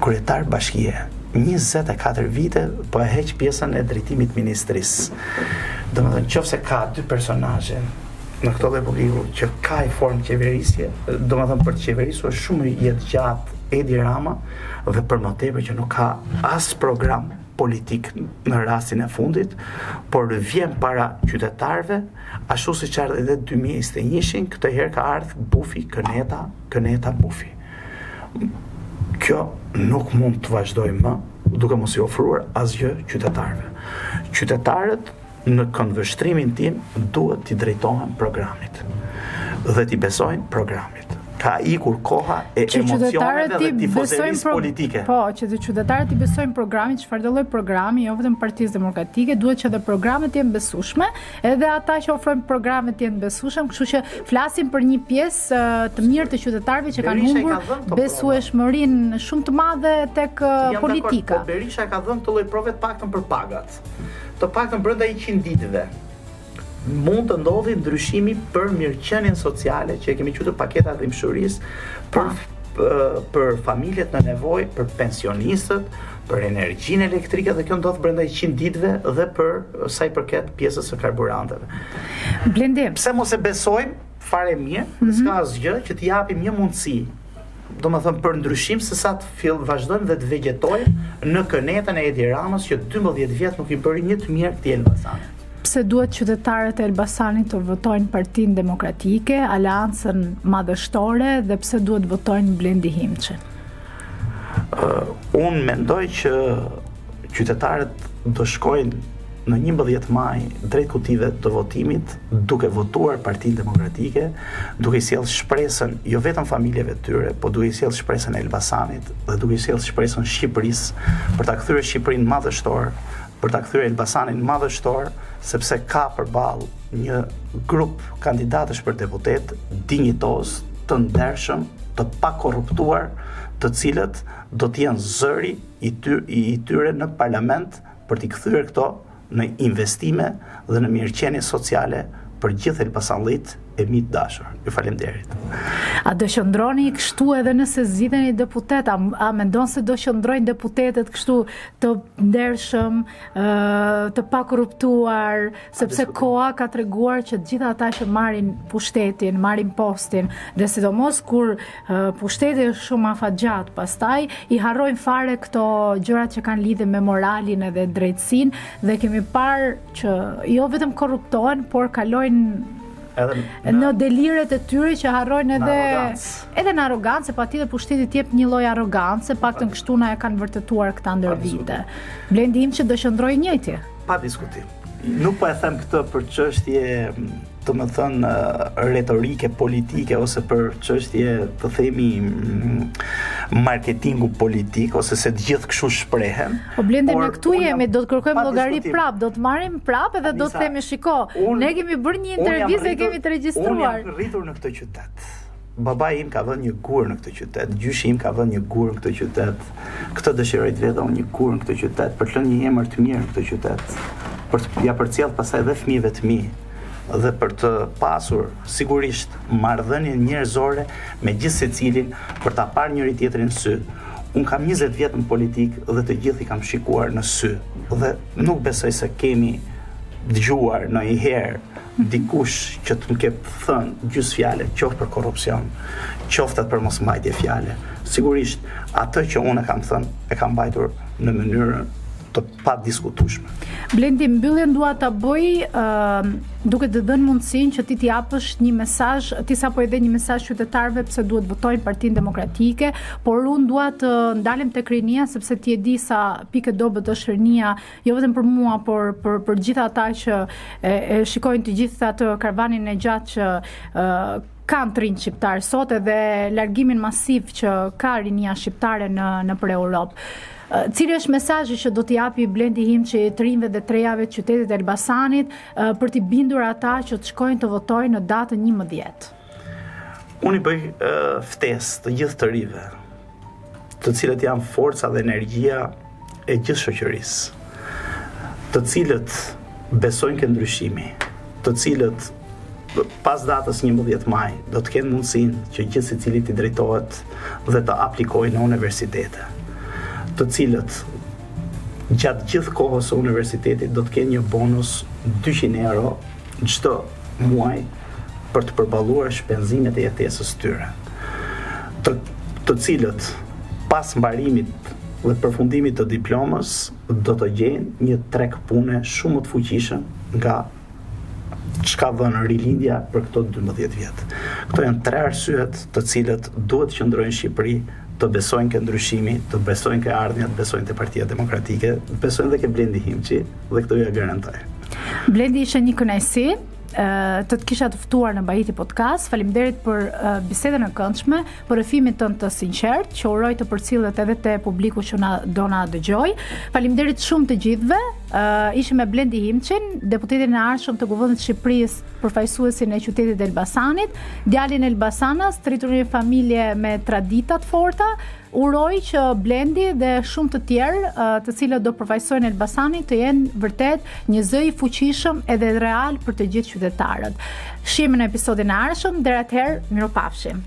kryetar bashkie. 24 vite po e heq pjesën e drejtimit ministrisë. Domethënë nëse ka dy personazhe në këtë lloj publiku që ka i formë qeverisje, domethënë për të qeverisur shumë jetë gjatë Edi Rama dhe për më tepër që nuk ka as program politik në rastin e fundit, por vjen para qytetarëve, ashtu siç ardhi edhe 2021, këtë herë ka ardhur bufi Këneta bufi. Kjo nuk mund të vazhdojë më duke mos i ofruar asgjë qytetarëve. Qytetarët në këndvështrimin tim duhet t'i drejtohen programit dhe t'i besojnë programit. Ka ikur koha e emocioneve dhe tifozerisë politike. Po, që të qytetarët i besojnë programit, çfarëdo lloj programi, jo vetëm Partisë Demokratike, duhet që edhe programet të jenë besueshme, edhe ata që ofrojnë programet të jenë besueshëm, kështu që flasim për një pjesë të mirë të qytetarëve që kanë humbur besueshmërinë shumë të madhe tek politika. Berisha ka dhënë këtë lloj prove të paktën për pagat. Të paktën brenda 100 ditëve. Mund të ndodhi ndryshimi për mirëqenien sociale që e kemi quajtur paketa dhimbshurisë për familjet në nevojë, për pensionistët, për energjinë elektrike dhe kjo ndodh brenda 100 ditëve dhe për sa i përket pjesës së karburanteve. Blendi, pse mos e besojmë fare mirë, s'ka asgjë që t'i japim një mundësi. Domethënë për ndryshim se sa të vazhdojmë dhe të vegjetojmë në kënetën e Edi Ramës që 12 vjet nuk i bëri një të mirë këtij Elbasanit. Pse duhet qytetarët e Elbasanit të votojnë Partinë Demokratike, Aleancën Madhështore dhe pse duhet votojnë Blendi Himçin? Unë mendoj që qytetarët do shkojnë në 11 maj drejt kutive të votimit duke votuar Partinë Demokratike, duke i sjellë shpresën jo vetëm familjeve të tyre, po duke i sjellë shpresën e Elbasanit dhe duke i sjellë shpresën Shqipërisë për ta kthyer Shqipërinë madhështor, për ta kthyer Elbasanin madhështor, sepse ka përballë një grup kandidatësh për deputet dinjitoz, të ndershëm, të pakorruptuar, të cilët do të jenë zëri i tyre në parlament për t'i kthyer këto në investime dhe në mirëqenie sociale për gjithë elbasanllit e mi të dashur. Ju faleminderit. A do qëndroni kështu edhe nëse zgjidheni deputet? A mendon se do qëndrojnë deputetet kështu të ndershëm, të pakorruptuar, sepse koha ka treguar që të gjitha ata që marrin pushtetin, marrin postin, dhe sidomos kur pushteti është shumë afatgjat, pastaj i harrojnë fare këto gjërat që kanë lidhje me moralin edhe drejtësinë, dhe kemi parë që jo vetëm korruptohen, por kalojnë në deliret e tyre që harrojnë edhe në arrogancë, patjetër pushteti jep një lloj arrogancë, paktën kështu na e kanë vërtetuar këta ndër vite. Blendi Himçi do qëndrojë njëjti. Pa diskutim. Nuk po e them këtë për çështje, domethënë retorike politike ose për çështje, të themi, marketingu politik ose se të gjithë kështu shprehen. Po Blendi, ne këtu jemi, do të kërkojmë llogari prap, do të marrim prap edhe do të themi, shiko, ne kemi bërë një intervistë e kemi të regjistruar. Unë jam rritur në këtë qytet. Babai im ka vënë një gur në këtë qytet, gjyshi im ka vënë një gur në këtë qytet. Këtë dëshiroj të vë një gur në këtë qytet, për të lënë një emër të mirë në këtë qytet, për të ja përcjell pastaj edhe fëmijëve të mi, dhe për të pasur sigurisht marrëdhënie njerëzore me gjithë secilin, për ta parë njëri tjetrin në sy. Unë kam 20 vjetë në politikë dhe të gjithë i kam shikuar në sy dhe nuk besoj se kemi dëgjuar në i herë dikush që të më ke thënë gjysë fjale, qoftë për korrupsion, qoftë për mos mbajtje fjale. Sigurisht, atë që unë e kam thënë, e kam mbajtur në mënyrë të pa diskutueshme. Blendi, mbylljen dua ta bëj duke të dhënë mundësinë që ti t'i japësh një mesazh, ti sapo i dhe një mesazh qytetarëve pse duhet votojnë Partinë Demokratike, por unë dua të ndalem tek rinia sepse ti e di sa pikë dobët është rinia, jo vetëm për mua, por për gjithë ata që e shikojnë të gjithë atë karavanin e gjatë që kanë të rinj shqiptar sot edhe largimin masiv që ka rinia shqiptare nëpër Europë. Cili është mesazhi që do t'i japi Blendi Himçi të rinjve dhe trejave të qytetit e Elbasanit për t'i bindur ata që të shkojnë të votojnë në datën 11? Unë i bëj ftesë të gjithë të rive, të cilët janë forca dhe energjia e gjithë shoqërisë, të cilët besojnë ke ndryshimi, të cilët pas datës 11 maj do të kenë mundësinë që gjithë secili t'i drejtohet dhe të aplikojnë në universitete, të cilët gjatë gjithë kohës së universitetit do të kenë një bonus 200 euro çdo muaj për të përballuar shpenzimet e jetesës tyre, të cilët pas mbarimit dhe përfundimit të diplomës do të gjejnë një treg pune shumë të fuqishëm nga çka vënë rilindja për këto 12 vjet. Këto janë 3 arsyet të cilët duhet të qëndrojnë në Shqipëri, të besojnë ke ndryshimi, të besojnë ke ardhmja, të besojnë te Partia Demokratike, të besojnë dhe ke Blendi Himçi dhe këto ja garantoj. Blendi, ishte një kënaqësi të të kisha të ftuar në Bahiti Podcast. Faleminderit për bisedën e këndshme, për rrëfimin tënd të sinqert, që uroj të përcillet edhe te publiku që do na dëgjoj. Faleminderit shumë të gjithëve. Ishim me Blendi Himçin, deputetin e arshëm të Kuvendit të Shqipërisë, përfaqësuesin e qytetit të Elbasanit, djalin e Elbasanës, të rritur një familje me tradita të forta. Uroj që Blendi dhe shumë të tjerë të cilët do përfaqësojnë Elbasanin të jenë vërtet një zë i fuqishëm edhe real për të gjithë qytetarët. Shihemi në episodin e ardhshëm, deri atëherë, mirupafshim.